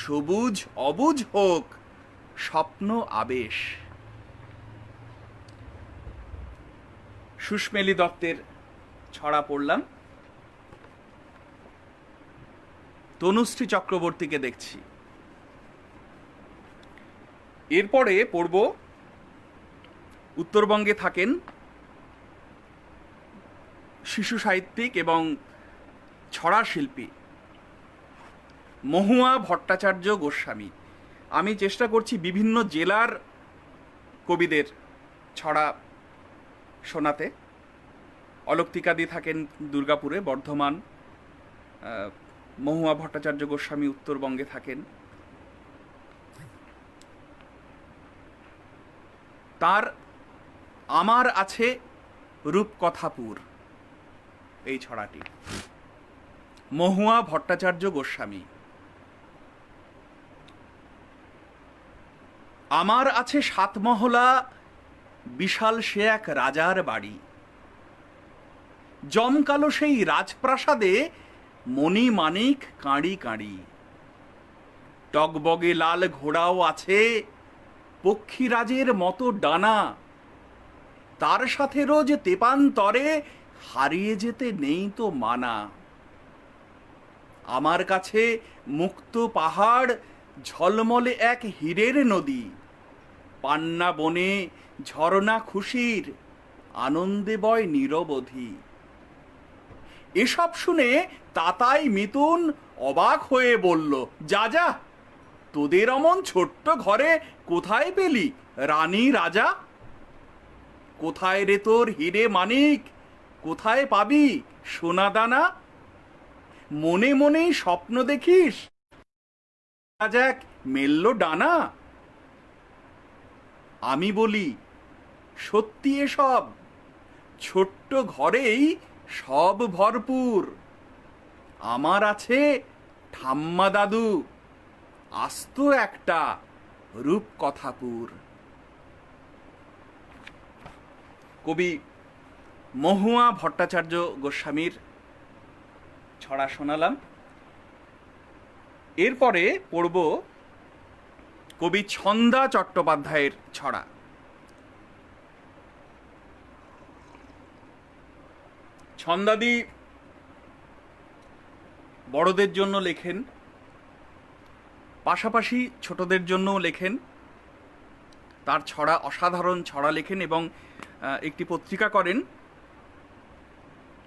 Speaker 1: সবুজ অবুজ হোক স্বপ্ন আবেশ। সুস্মেলি দত্তের ছড়া পড়লাম। তনুশ্রী চক্রবর্তীকে দেখছি। এরপরে পড়ব, উত্তরবঙ্গে থাকেন শিশু সাহিত্যিক এবং ছড়া শিল্পী মহুয়া ভট্টাচার্য গোস্বামী। আমি চেষ্টা করছি বিভিন্ন জেলার কবিদের ছড়া শোনাতে। অলক্তিকাদি থাকেন দুর্গাপুরে, বর্ধমান। মহুয়া ভট্টাচার্য গোস্বামী উত্তরবঙ্গে থাকেন। তার আমার আছে রূপকথাপুর এই ছড়াটি। মহুয়া ভট্টাচার্য গোস্বামী। আমার আছে 7 মহলা বিশাল সে এক রাজার বাড়ি, জমকালো সেই রাজপ্রাসাদে মণি মানিক কাঁড়ি কাঁড়ি। টগবগে লাল ঘোড়াও আছে, পক্ষীরাজের মতো ডানা। তার সাথে রোজ তেপান্তরে হারিয়ে যেতে নেই তো মানা। আমার কাছে মুক্ত পাহাড় ঝলমলে এক হীরের নদী, পান্না বনে ঝরনা খুশির আনন্দে বয় নিরবধি। এসব শুনে তাতাই মিতুন অবাক হয়ে বলল, যা যা, তোদের অমন ছোট্ট ঘরে কোথায় পেলি রানী রাজা? কোথায় রে তোর হিরে মানিক, কোথায় পাবি সোনা দানা? মনে মনেই স্বপ্ন দেখিস আজ এক মেলল ডানা? আমি বলি সত্যি এসব, ছোট্ট ঘরেই সব ভরপুর। আমার আছে ঠাম্মা দাদু, আস্ত একটা রূপকথাপুর। কবি মহুয়া ভট্টাচার্য গোস্বামীর ছড়া শোনালাম। এরপরে পড়ব কবি ছন্দা চট্টোপাধ্যায়ের ছড়া। ছন্দাদি বড়দের জন্য লেখেন, পাশাপাশি ছোটদের জন্যও লেখেন। তার ছড়া অসাধারণ ছড়া লেখেন এবং একটি পত্রিকা করেন,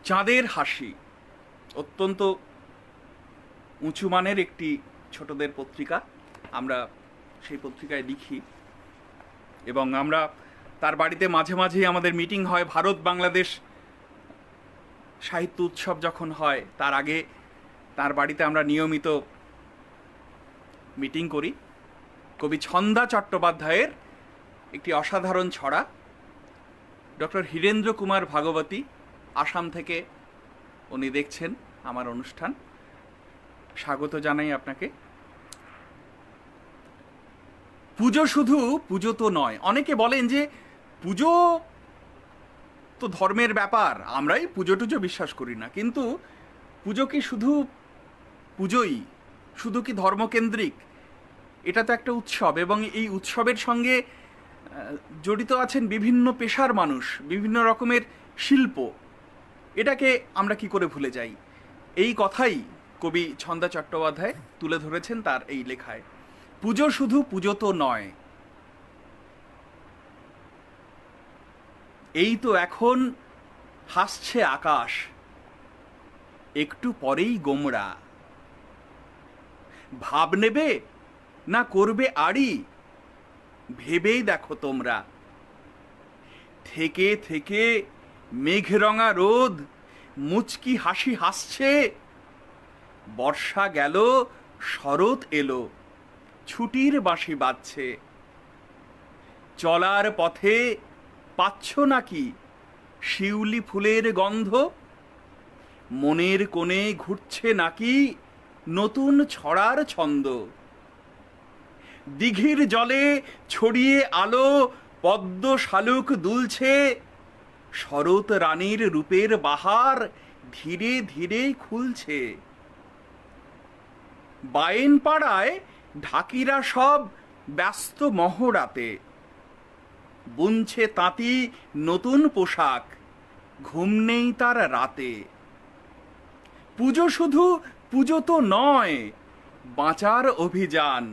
Speaker 1: চাঁদের হাসি। অত্যন্ত উঁচু মানের একটি ছোটদের পত্রিকা। আমরা সেই পত্রিকায় লিখি এবং আমরা তার বাড়িতে মাঝে মাঝেই আমাদের মিটিং হয়। ভারত বাংলাদেশ সাহিত্য উৎসব যখন হয় তার আগে তার বাড়িতে আমরা নিয়মিত মিটিং করি। কবি ছন্দা চট্টোপাধ্যায়ের একটি অসাধারণ ছড়া। ডক্টর হীরেন্দ্র কুমার ভাগবতী আসাম থেকে উনি দেখছেন আমার অনুষ্ঠান, স্বাগত জানাই আপনাকে। পুজো শুধু পুজো তো নয়। অনেকে বলেন যে পুজো তো ধর্মের ব্যাপার, আমরাই পুজো টুজো বিশ্বাস করি না। কিন্তু পুজো কি শুধু পুজোই, শুধু কি ধর্মকেন্দ্রিক? এটা তো একটা উৎসব এবং এই উৎসবের সঙ্গে জড়িত আছেন বিভিন্ন পেশার মানুষ, বিভিন্ন রকমের শিল্প। এটাকে আমরা কি করে ভুলে যাই? এই কথাই কবি ছন্দা চট্টোপাধ্যায় তুলে ধরেছেন তার এই লেখায়। পুজো শুধু পুজো তো নয়। এই তো এখন হাসছে আকাশ, একটু পরেই গোমড়া। ভাব নেবে না করবে আড়ি, ভেবেই দেখো তোমরা। থেকে থেকে মেঘরঙা রোদ মুচকি হাসি হাসছে। বর্ষা গেল, শরৎ এলো, ছুটির বাঁশি বাজছে। চলার পথে পাচ্ছ নাকি শিউলি ফুলের গন্ধ? মনের কোণে ঘুরছে নাকি নতুন ছড়ার ছন্দ? দিঘির জলে ছড়িয়ে আলো পদ্ম শালুক দুলছে। শরৎ রানীর রূপের বাহার ধীরে ধীরে খুলছে। বায়েন পাড়ায় ঢাকিরা সব ব্যস্ত মহড়াতে। বুনছে তাঁতি নতুন পোশাক, ঘুম নেই তার রাতে। পুজো শুধু পুজো তো নয়, বাঁচার অভিযান।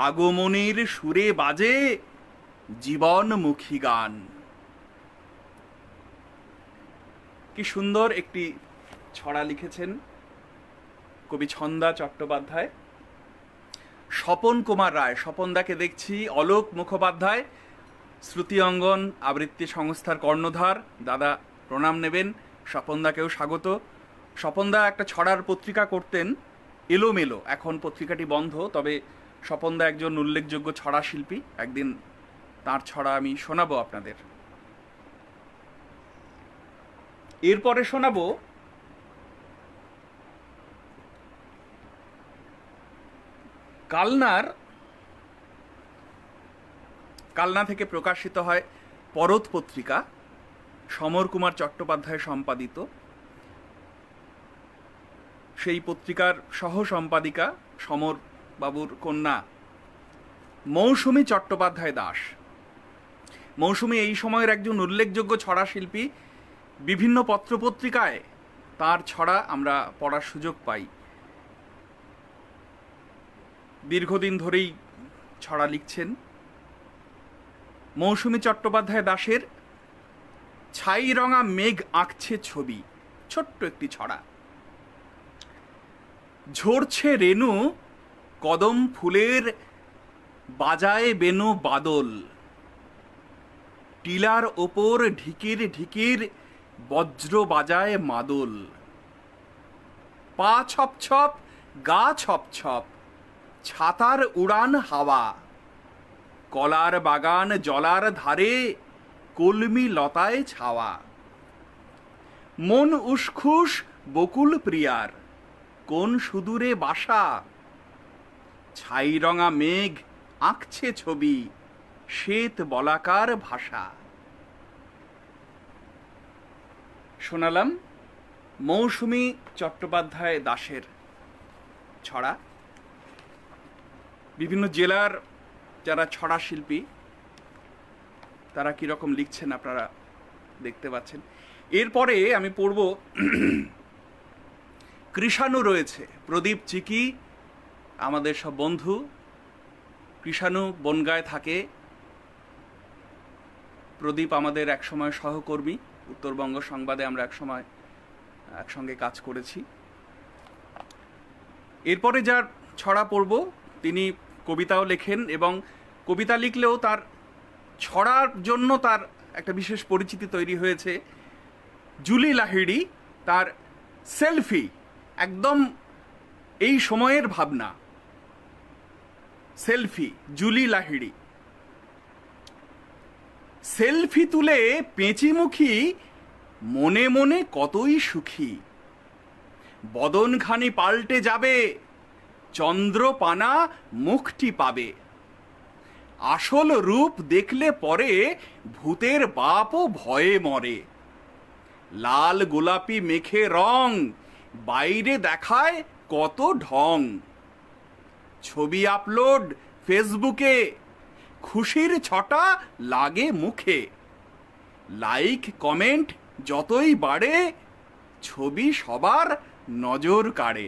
Speaker 1: আগমনীর সুরে বাজে জীবনমুখী গান। কি সুন্দর একটি ছড়া লিখেছেন কবি ছন্দা চট্টোপাধ্যায়। স্বপন কুমার রায়, স্বপনদাকে দেখছি, অলোক মুখোপাধ্যায় শ্রুতি অঙ্গন আবৃত্তি সংস্থার কর্ণধার, দাদা প্রণাম নেবেন। স্বপনদাকেও স্বাগত। স্বপনদা একটা ছড়ার পত্রিকা করতেন, এলোমেলো, এখন পত্রিকাটি বন্ধ। তবে স্বপনদা একজন উল্লেখযোগ্য ছড়া শিল্পী, একদিন তার ছড়া আমি শোনাবো আপনাদের। এরপরে শোনাবো কালনা থেকে প্রকাশিত হয় পরত পত্রিকা, সমর কুমার চট্টোপাধ্যায় সম্পাদিত। সেই পত্রিকার সহ সম্পাদিকা সমর বাবুর কন্যা মৌসুমী চট্টোপাধ্যায় দাস। মৌসুমী এই সময়ের একজন উল্লেখযোগ্য ছড়া শিল্পী। বিভিন্ন পত্রপত্রিকায় তার ছড়া আমরা পড়ার সুযোগ পাই। দীর্ঘদিন ধরেই ছড়া লিখছেন। মৌসুমী চট্টোপাধ্যায় দাশের ছাই রঙা মেঘ আঁকছে ছবি, ছোট্ট একটি ছড়া। ঝরছে রেণু কদম ফুলের, বাজায় বেনু বাদল। টিলার ওপর ঢিকির ঢিকির বজ্র বাজায় মাদল। পা ছপ ছপ গা ছপ ছপ, ছাতার উড়ান হাওয়া। কলার বাগান জলার ধারে, কলমি লতায় ছাওয়া। মন উসখুস বকুল প্রিয়ার, কোন সুদূরে বাসা। ছাই রঙা মেঘ আঁকছে ছবি, শ্বেত বলাকার ভাষা। শোনালাম মৌসুমী চট্টোপাধ্যায় দাশের ছড়া। বিভিন্ন জেলার যারা ছড়া শিল্পী তারা কীরকম লিখছেন আপনারা দেখতে পাচ্ছেন। এরপরে আমি পড়ব কৃষাণু রয়েছে, প্রদীপ চিকি, আমাদের সব বন্ধু। কৃষাণু বনগায় থাকে। প্রদীপ আমাদের একসময় সহকর্মী, উত্তরবঙ্গ সংবাদে আমরা একসময় একসঙ্গে কাজ করেছি। এরপরে যার ছড়া পড়ব তিনি কবিতাও লেখেন, এবং কবিতা লিখলেও তার ছড়ার জন্য তার একটা বিশেষ পরিচিতি তৈরি হয়েছে। জুলি লাহিড়ী, তার সেলফি একদম এই সময়ের ভাবনা। Selfie, Julie Lahiri. সেলফি তুলে পেঁচিমুখী, মনে মনে কতই সুখী। বদনখানি পাল্টে যাবে, চন্দ্রপানা মুখটি পাবে। আসল রূপ দেখলে পরে ভূতের বাপও ভয়ে মরে। লাল গোলাপি মেখে রং, বাইরে দেখায় কত ঢং। ছবি আপলোড ফেসবুকে, খুশির ছটা লাগে মুখে। লাইক কমেন্ট যতই বাড়ে, ছবি সবার নজর কাড়ে।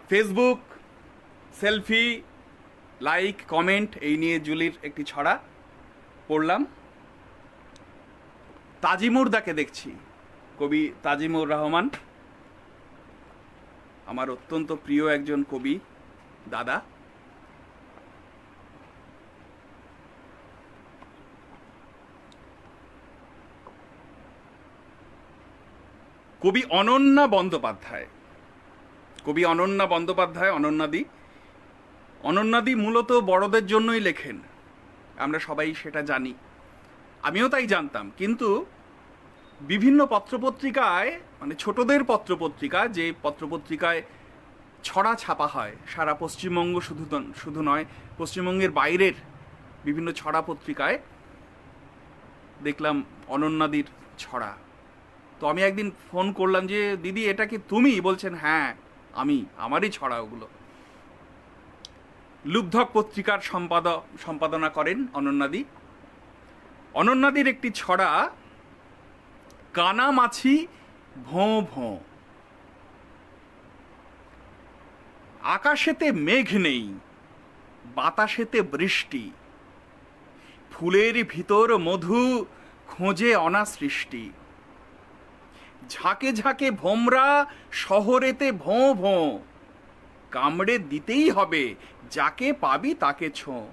Speaker 1: ফেসবুক, সেলফি, লাইক, কমেন্ট, এই নিয়ে জুলির একটি ছড়া। পড়লাম। তাজিমুরদাকে দেখছি, কবি তাজিমুর রহমান, আমার অত্যন্ত প্রিয় একজন কবি দাদা। কবি অনন্যা বন্দ্যোপাধ্যায়, কবি অনন্যা বন্দ্যোপাধ্যায়, অনন্যাদি। অনন্যাদি মূলত বড়দের জন্যই লেখেন, আমরা সবাই সেটা জানি, আমিও তাই জানতাম। কিন্তু বিভিন্ন পত্রপত্রিকায়, মানে ছোটদের পত্রপত্রিকা, যে পত্রপত্রিকায় ছড়া ছাপা হয় সারা পশ্চিমবঙ্গ শুধু নয়, পশ্চিমবঙ্গের বাইরের বিভিন্ন ছড়া পত্রিকায় দেখলাম অনন্যাদির ছড়া। তো আমি একদিন ফোন করলাম যে দিদি এটা কি তুমি? বলছেন হ্যাঁ আমি, আমারই ছড়া ওগুলো। লুব্ধক পত্রিকার সম্পাদনা করেন অনন্যাদি। অনন্যাদির একটি ছড়া, কানামাছি ভোঁ ভোঁ। আকাশেতে মেঘ নেই, বাতাসেতে বৃষ্টি, ফুলের ভিতর মধু খোঁজে অনাসৃষ্টি। ঝাঁকে ঝাঁকে ভোমরা শহরেতে ভোঁ ভোঁ, কামড়ে দিতেই হবে যাকে পাবি তাকে ছোঁ।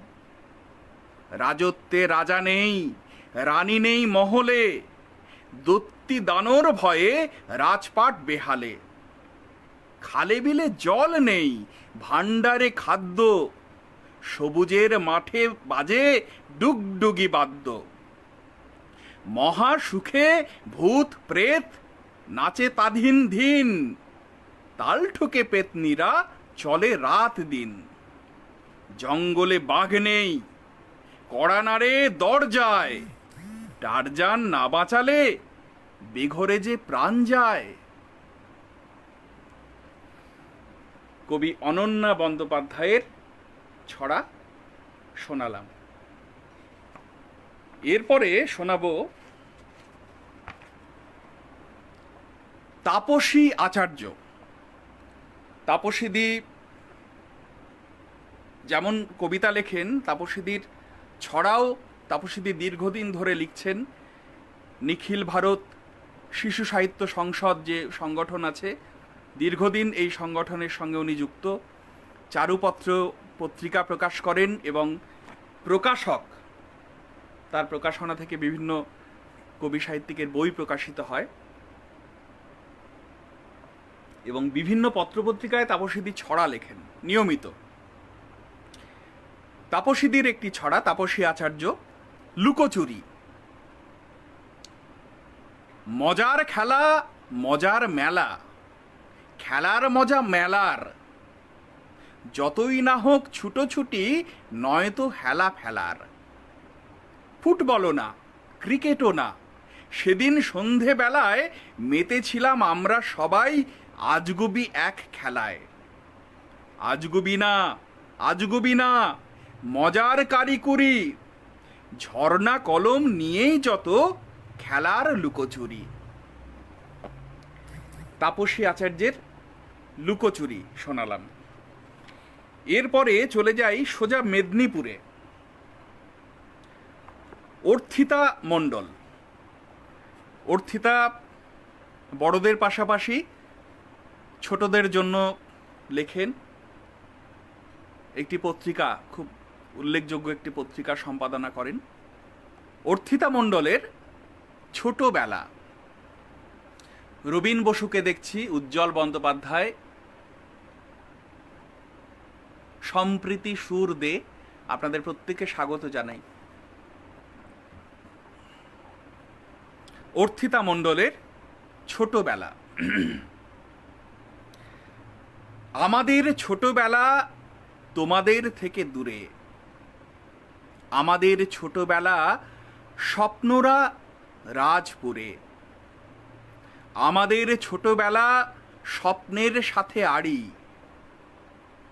Speaker 1: রাজত্বে রাজা নেই, রানী নেই মহলে, দত্তি দানর ভয়ে রাজপাট বেহালে। খালে বিলে জল নেই, ভাণ্ডারে খাদ্য, সবুজের মাঠে বাজে ডুগডুগি বাদ্য। মহা সুখে ভূত প্রেত নাচে তাধিন ধিন, তাল ঠুকে পেতনিরা চলে রাত দিন। জঙ্গলে বাঘ নেই, কড়া নাড়ে দরজায়, টারজান না বাঁচালে বেঘরে যে প্রাণ যায়। কবি অনন্যা বন্দ্যোপাধ্যায়ের ছড়া শোনালাম। এরপরে শোনাবো তাপসী আচার্য। তাপসীদি যেমন কবিতা লেখেন, তাপসীদির ছড়াও তাপসীদি দীর্ঘদিন ধরে লিখছেন। নিখিল ভারত শিশু সাহিত্য সংসদ যে সংগঠন আছে, দীর্ঘদিন এই সংগঠনের সঙ্গে উনি যুক্ত। চারুপত্র পত্রিকা প্রকাশ করেন এবং প্রকাশক, তার প্রকাশনা থেকে বিভিন্ন কবি সাহিত্যিকের বই প্রকাশিত হয় এবং বিভিন্ন পত্রপত্রিকায় তাপসীদি ছড়া লেখেন নিয়মিত। তাপসীদির একটি ছড়া, তাপসী আচার্য, লুকোচুরি। মজার খেলা মজার মেলা, খেলার মজা মেলার, যতই না হোক ছুটোছুটি নয়তো হেলা ফেলার। ফুটবলও না, ক্রিকেটও না, সেদিন সন্ধে বেলায় মেতেছিলাম আমরা সবাই আজগুবি এক খেলায়। আজগুবি না, আজগুবি না, মজার কারিকুরি, ঝর্ণা কলম নিয়েই যত খেলার লুকোচুরি। তাপসী আচার্যের লুকোচুরি শোনালাম। এরপরে চলে যাই সোজা মেদিনীপুরে। অর্থিতা মণ্ডল। অর্থিতা বড়দের পাশাপাশি ছোটদের জন্য লেখেন। একটি পত্রিকা, খুব উল্লেখযোগ্য একটি পত্রিকা সম্পাদনা করেন। অর্থিতা মণ্ডলের ছোটবেলা। রবীন বসুকে দেখছি, উজ্জ্বল বন্দ্যোপাধ্যায়, সম্প্রীতি সুর দে, আপনাদের প্রত্যেককে স্বাগত জানাই। অর্থিতা মণ্ডলের ছোটবেলা। আমাদের ছোটবেলা তোমাদের থেকে দূরে, আমাদের ছোটবেলা স্বপ্নরা রাজপুরে, আমাদের ছোটবেলা স্বপ্নের সাথে আড়ি,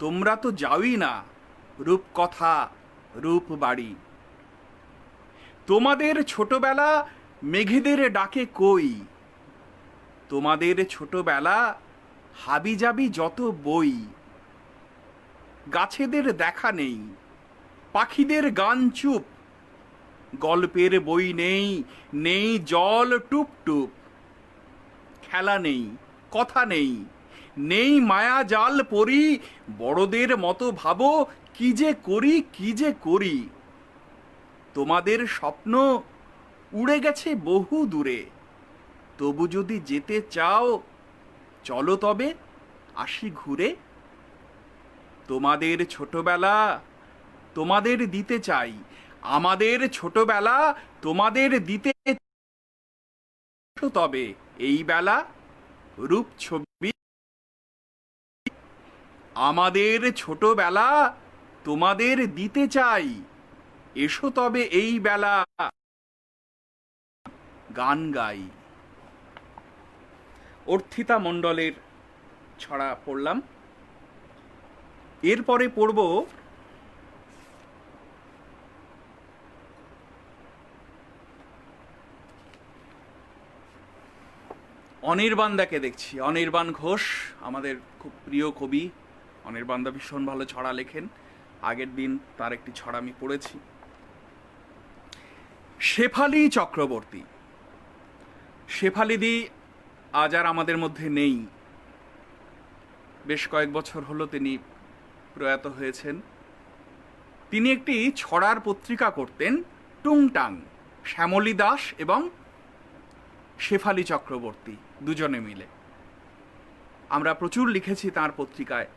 Speaker 1: তোমরা তো যাওই না রূপকথা রূপবাড়ি। তোমাদের ছোটবেলা মেঘেদের ডাকে কই, তোমাদের ছোটবেলা হাবিজাবি যত বই। গাছেদের দেখা নেই, পাখিদের গান চুপ, গল্পের বই নেই, নেই জল টুপ টুপ, খেলা নেই, কথা নেই, নেই মায়া জাল পরি, বড়দের মতো ভাবো কি যে করি, কি যে করি। তোমাদের স্বপ্ন উড়ে গেছে বহু দূরে, তবু যদি যেতে চাও চলো তবে আসি ঘুরে। তোমাদের ছোটবেলা তোমাদের দিতে চাই, আমাদের ছোটবেলা তোমাদের দিতে তবে এই বেলা রূপ ছবি। আমাদের ছোটবেলা তোমাদের দিতে চাই, এসো তবে এই বেলা গান গাই। অর্থিতা মণ্ডলের ছড়া পড়লাম। এরপরে পড়ব অনির্বাণদাকে দেখছি। অনির্বাণ ঘোষ আমাদের খুব প্রিয় কবি। অনির্বাণদা ভীষণ ভালো ছড়া লেখেন। আগের দিন তার একটি ছড়া আমি পড়েছি। শেফালি চক্রবর্তী। শেফালিদি আজ আর আমাদের মধ্যে নেই। বেশ কয়েক বছর হলো তিনি প্রয়াত হয়েছেন। তিনি একটি ছড়ার পত্রিকা করতেন, টুংটাং। শ্যামলী দাস এবং শেফালি চক্রবর্তী দুজনে মিলে। আমরা প্রচুর লিখেছি তার পত্রিকায়।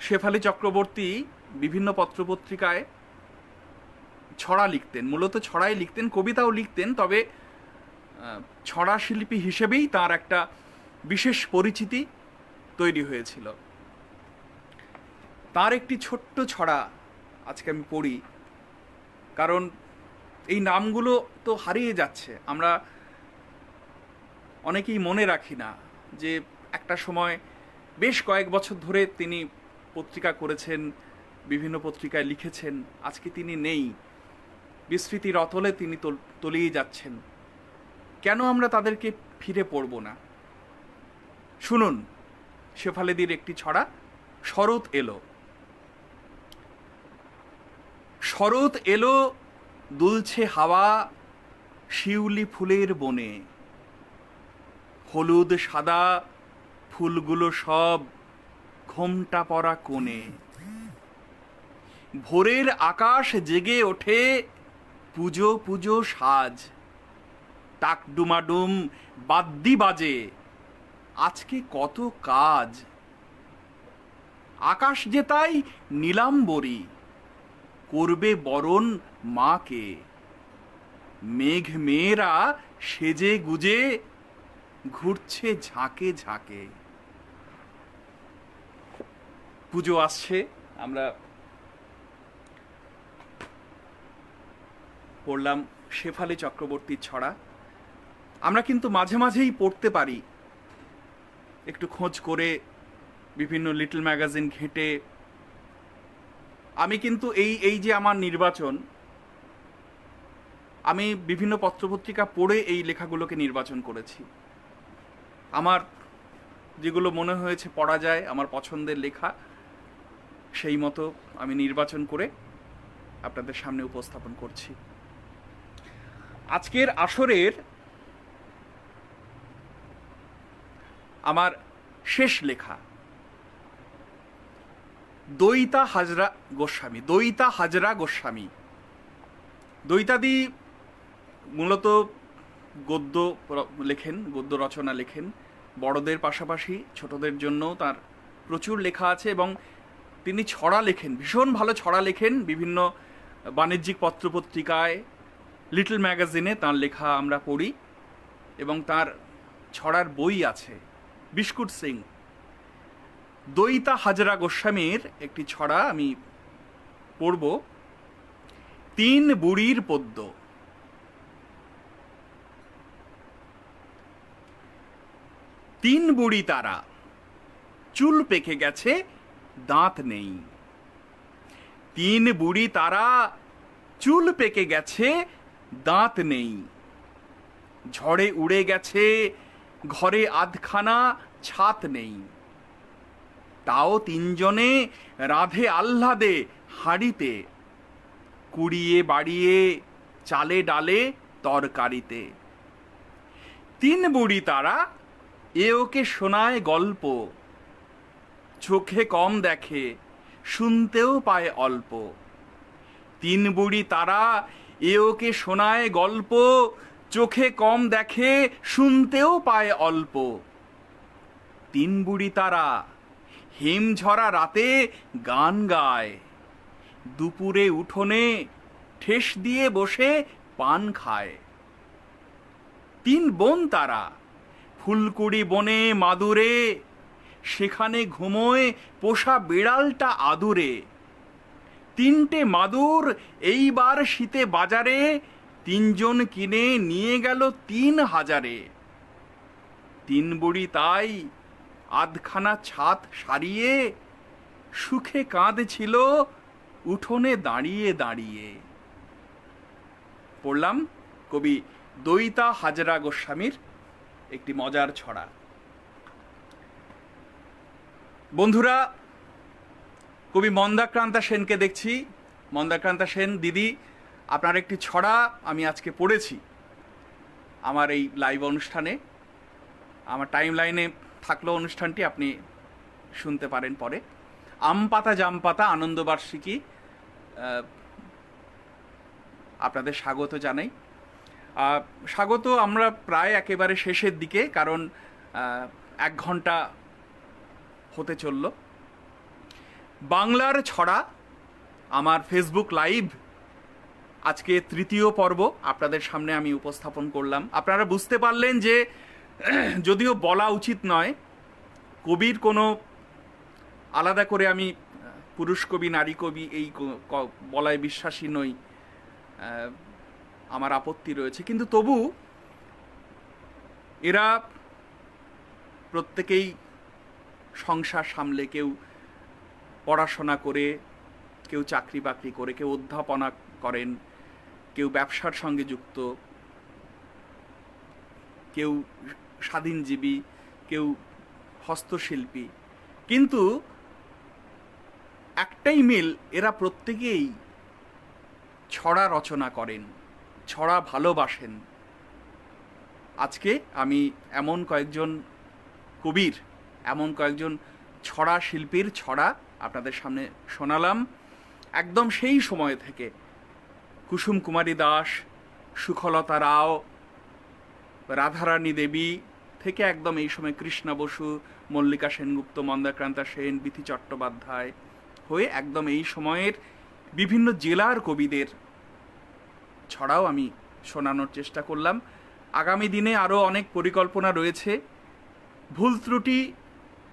Speaker 1: শেফালি চক্রবর্তী বিভিন্ন পত্রপত্রিকায় ছড়া লিখতেন, মূলত ছড়াই লিখতেন, কবিতাও লিখতেন। তবে ছড়া শিল্পী হিসেবেই তার একটা বিশেষ পরিচিতি তৈরি হয়েছিল। তার একটি ছোট্ট ছড়া আজকে আমি পড়ি, কারণ এই নামগুলো তো হারিয়ে যাচ্ছে। আমরা অনেকেই মনে রাখি না যে একটা সময় বেশ কয়েক বছর ধরে তিনি পত্রিকা করেছেন, বিভিন্ন পত্রিকায় লিখেছেন। আজকে তিনি নেই, বিস্মৃতির অতলে তিনি তলিয়ে যাচ্ছেন। কেন আমরা তাদেরকে ফিরে পড়ব না? শুনুন শেফালিদির একটি ছড়া, শরৎ এলো। শরৎ এলো দুলছে হাওয়া শিউলি ফুলের বনে, হলুদ সাদা ফুলগুলো সব ঘোমটা পরা কোণে। ভোরের আকাশ জেগে ওঠে পুজো পুজো সাজ, টাকডুমাডুম বাদ্যি বাজে আজকে কত কাজ। আকাশ যে তাই নীলাম্বরী করবে বরণ মাকে, মেঘ মেয়েরা সেজে গুজে ঘুরছে ঝাঁকে ঝাঁকে। পুজো আসছে, আমরা পড়লাম শেফালি চক্রবর্তীর ছড়া। আমরা কিন্তু মাঝে মাঝেই পড়তে পারি, একটু খোঁজ করে বিভিন্ন লিটল ম্যাগাজিন ঘেঁটে। আমি কিন্তু এই যে আমার নির্বাচন, আমি বিভিন্ন পত্রপত্রিকা পড়ে এই লেখাগুলোকে নির্বাচন করেছি। আমার যেগুলো মনে হয়েছে পড়া যায়, আমার পছন্দের লেখা, সেই মতো আমি নির্বাচন করে আপনাদের সামনে উপস্থাপন করছি। আজকের আসরের আমার শেষ লেখা দইতা হাজরা গোস্বামী। দইতা হাজরা গোস্বামী। দইতাদি মূলত গদ্য লেখেন, গদ্য রচনা লেখেন। বড়দের পাশাপাশি ছোটদের জন্য তার প্রচুর লেখা আছে, এবং তিনি ছড়া লেখেন, ভীষণ ভালো ছড়া লেখেন। বিভিন্ন বাণিজ্যিক পত্রপত্রিকায়, লিটল ম্যাগাজিনে তার লেখা আমরা পড়ি, এবং তার ছড়ার বই আছে। বিস্কুট সিং। দইতা হাজরা গোস্বামীর একটি ছড়া আমি পড়ব, তিন বুড়ির পদ্য। তিন বুড়ি তারা, চুল পেকে গেছে দাঁত নেই। তিন বুড়ি তারা, চুল পেকে গেছে দাঁত নেই। ঝড়ে উড়ে গেছে ঘরে আধখানা ছাত নেই। তাও তিনজনে রাধে আহ্লাদে হাঁড়িতে, কুড়িয়ে বাড়িয়ে চালে ডালে তরকারিতে। তিন বুড়ি তারা এ ওকে শোনায় গল্প, চোখে কম দেখে শুনতেও পায় অল্প। তিন বুড়ি তারা এ ওকে শোনায় গল্প, চোখে কম দেখে শুনতেও পায় অল্প। তিন বুড়ি তারা হিমঝরা রাতে গান গায়, দুপুরে উঠোনে ঠেস দিয়ে বসে পান খায়। তিন বোন তারা ফুলকুড়ি বনে মাদুরে, সেখানে ঘুমোয় পোষা বিড়ালটা আদুরে। তিনটে মাদুর এইবার শীতে বাজারে, তিনজন কিনে নিয়ে গেল ৩,০০০-এ। তিন বুড়ি তাই আধখানা ছাদ সারিয়ে সুখে কাঁদছিল উঠোনে দাঁড়িয়ে দাঁড়িয়ে। পড়লাম কবি দৈতা হাজরা গোস্বামীর একটি মজার ছড়া। বন্ধুরা, কবি মন্দাক্রান্তা সেনকে দেখছি। মন্দাক্রান্তা সেন দিদি, আপনার একটি ছড়া আমি আজকে পড়েছি আমার এই লাইভ অনুষ্ঠানে। আমার টাইম লাইনে থাকলো অনুষ্ঠানটি, আপনি শুনতে পারেন পরে। আম পাতা জাম পাতা আনন্দবার্ষিকী আপনাদের স্বাগত জানাই। স্বাগত আমরা প্রায় একেবারে শেষের দিকে, কারণ 1 ঘন্টা হতে চলল। বাংলার ছড়া আমার ফেসবুক লাইভ আজকে 3য় পর্ব আপনাদের সামনে আমি উপস্থাপন করলাম। আপনারা বুঝতে পারলেন যে যদিও বলা উচিত নয়, কবির কোনো আলাদা করে আমি পুরুষ কবি নারী কবি এই বলায় বিশ্বাসী নই, আমার আপত্তি রয়েছে, কিন্তু তবু এরা প্রত্যেকেই সংসার সামলে, কেউ পড়াশোনা করে, কেউ চাকরি বাকরি করে, কেউ অধ্যাপনা করেন, কেউ ব্যবসার সঙ্গে যুক্ত, কেউ স্বাধীনজীবী, কেউ হস্তশিল্পী, কিন্তু একটাই মিল, এরা প্রত্যেকেই ছড়া রচনা করেন, ছড়া ভালোবাসেন। আজকে আমি এমন কয়েকজন কবির, এমন কয়েকজন ছড়া শিল্পীর ছড়া আপনাদের সামনে শোনালাম, একদম সেই সময় থেকে কুসুম কুমারী দাস, সুখলতা রাও, রাধারানী দেবী থেকে একদম এই সময় কৃষ্ণা বসু, মল্লিকা সেনগুপ্ত, মন্দাক্রান্তা সেন, বিথি চট্টোপাধ্যায় হয়ে একদম এই সময়ের বিভিন্ন জেলার কবিদের ছড়াও আমি শোনানোর চেষ্টা করলাম। আগামী দিনে আরও অনেক পরিকল্পনা রয়েছে। ভুল ত্রুটি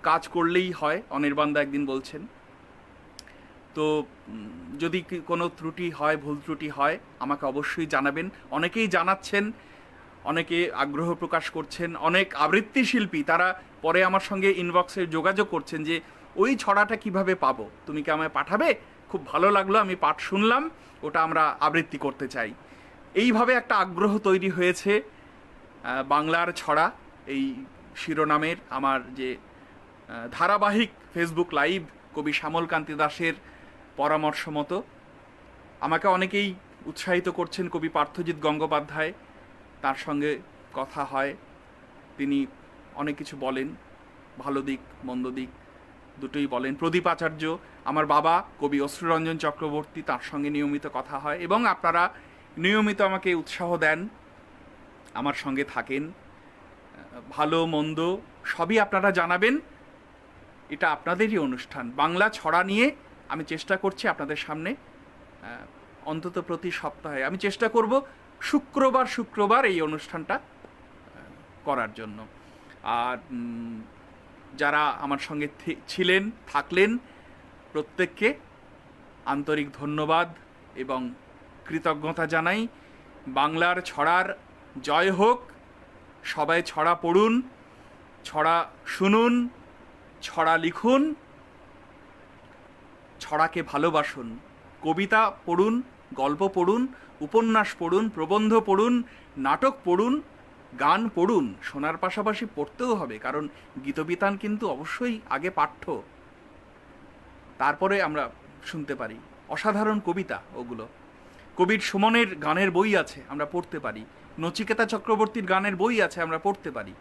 Speaker 1: কাজ করলেই হয়, অনির্বাণদা একদিন বলছেন। তো যদি কোনো ত্রুটি হয়, ভুল ত্রুটি হয়, আমাকে অবশ্যই জানাবেন। অনেকেই জানাচ্ছেন, অনেকে আগ্রহ প্রকাশ করছেন, অনেক আবৃত্তি শিল্পী তারা পরে আমার সঙ্গে ইনবক্সে যোগাযোগ করছেন যে ওই ছড়াটা কিভাবে পাবো, তুমি কি আমায় পাঠাবে, খুব ভালো লাগলো, আমি পাঠ শুনলাম, ওটা আমরা আবৃত্তি করতে চাই। এইভাবে একটা আগ্রহ তৈরি হয়েছে। বাংলার ছড়া এই শিরোনামের আমার যে ধারাবাহিক ফেসবুক লাইভ কবি শ্যামল কান্তি দাসের পরামর্শ মতো আমাকে অনেকেই উৎসাহিত করছেন। কবি পার্থজিৎ গঙ্গোপাধ্যায়, তার সঙ্গে কথা হয়, তিনি অনেক কিছু বলেন, ভালো দিক মন্দ দিক দুটোই বলেন। প্রদীপ আচার্য, আমার বাবা কবি অশ্রুরঞ্জন চক্রবর্তী, তার সঙ্গে নিয়মিত কথা হয়, এবং আপনারা নিয়মিত আমাকে উৎসাহ দেন, আমার সঙ্গে থাকেন, ভালো মন্দ সবই আপনারা জানাবেন। এটা আপনাদেরই অনুষ্ঠান। বাংলা ছড়া নিয়ে আমি চেষ্টা করছি আপনাদের সামনে অন্তত প্রতি সপ্তাহে আমি চেষ্টা করব শুক্রবার এই অনুষ্ঠানটা করার জন্য। আর যারা আমার সঙ্গে ছিলেন, থাকলেন, প্রত্যেককে আন্তরিক ধন্যবাদ এবং কৃতজ্ঞতা জানাই। বাংলার ছড়ার জয় হোক। সবাই ছড়া পড়ুন, ছড়া শুনুন, ছড়া লিখুন, ছড়াকে ভালোবাসুন। কবিতা পড়ুন, গল্প পড়ুন, উপন্যাস পড়ুন, প্রবন্ধ পড়ুন, নাটক পড়ুন, গান পড়ুন। শোনার পাশাপাশি পড়তেও হবে, কারণ গীতবিতান কিন্তু অবশ্যই আগে পাঠ্য, তারপরে আমরা শুনতে পারি। অসাধারণ কবিতা ওগুলো। কবির সুমনের গানের বই আছে, আমরা পড়তে পারি। নচিকেতা চক্রবর্তীর গানের বই আছে, আমরা পড়তে পারি।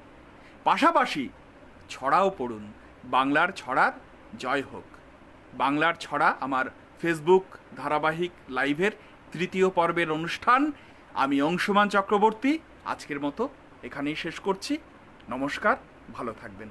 Speaker 1: পাশাপাশি ছড়াও পড়ুন। বাংলার ছড়ার জয় হোক। বাংলার ছড়া আমার ফেসবুক ধারাবাহিক লাইভের 3য় পর্বের অনুষ্ঠান। আমি অংশুমান চক্রবর্তী আজকের মতো এখানেই শেষ করছি। নমস্কার, ভালো থাকবেন।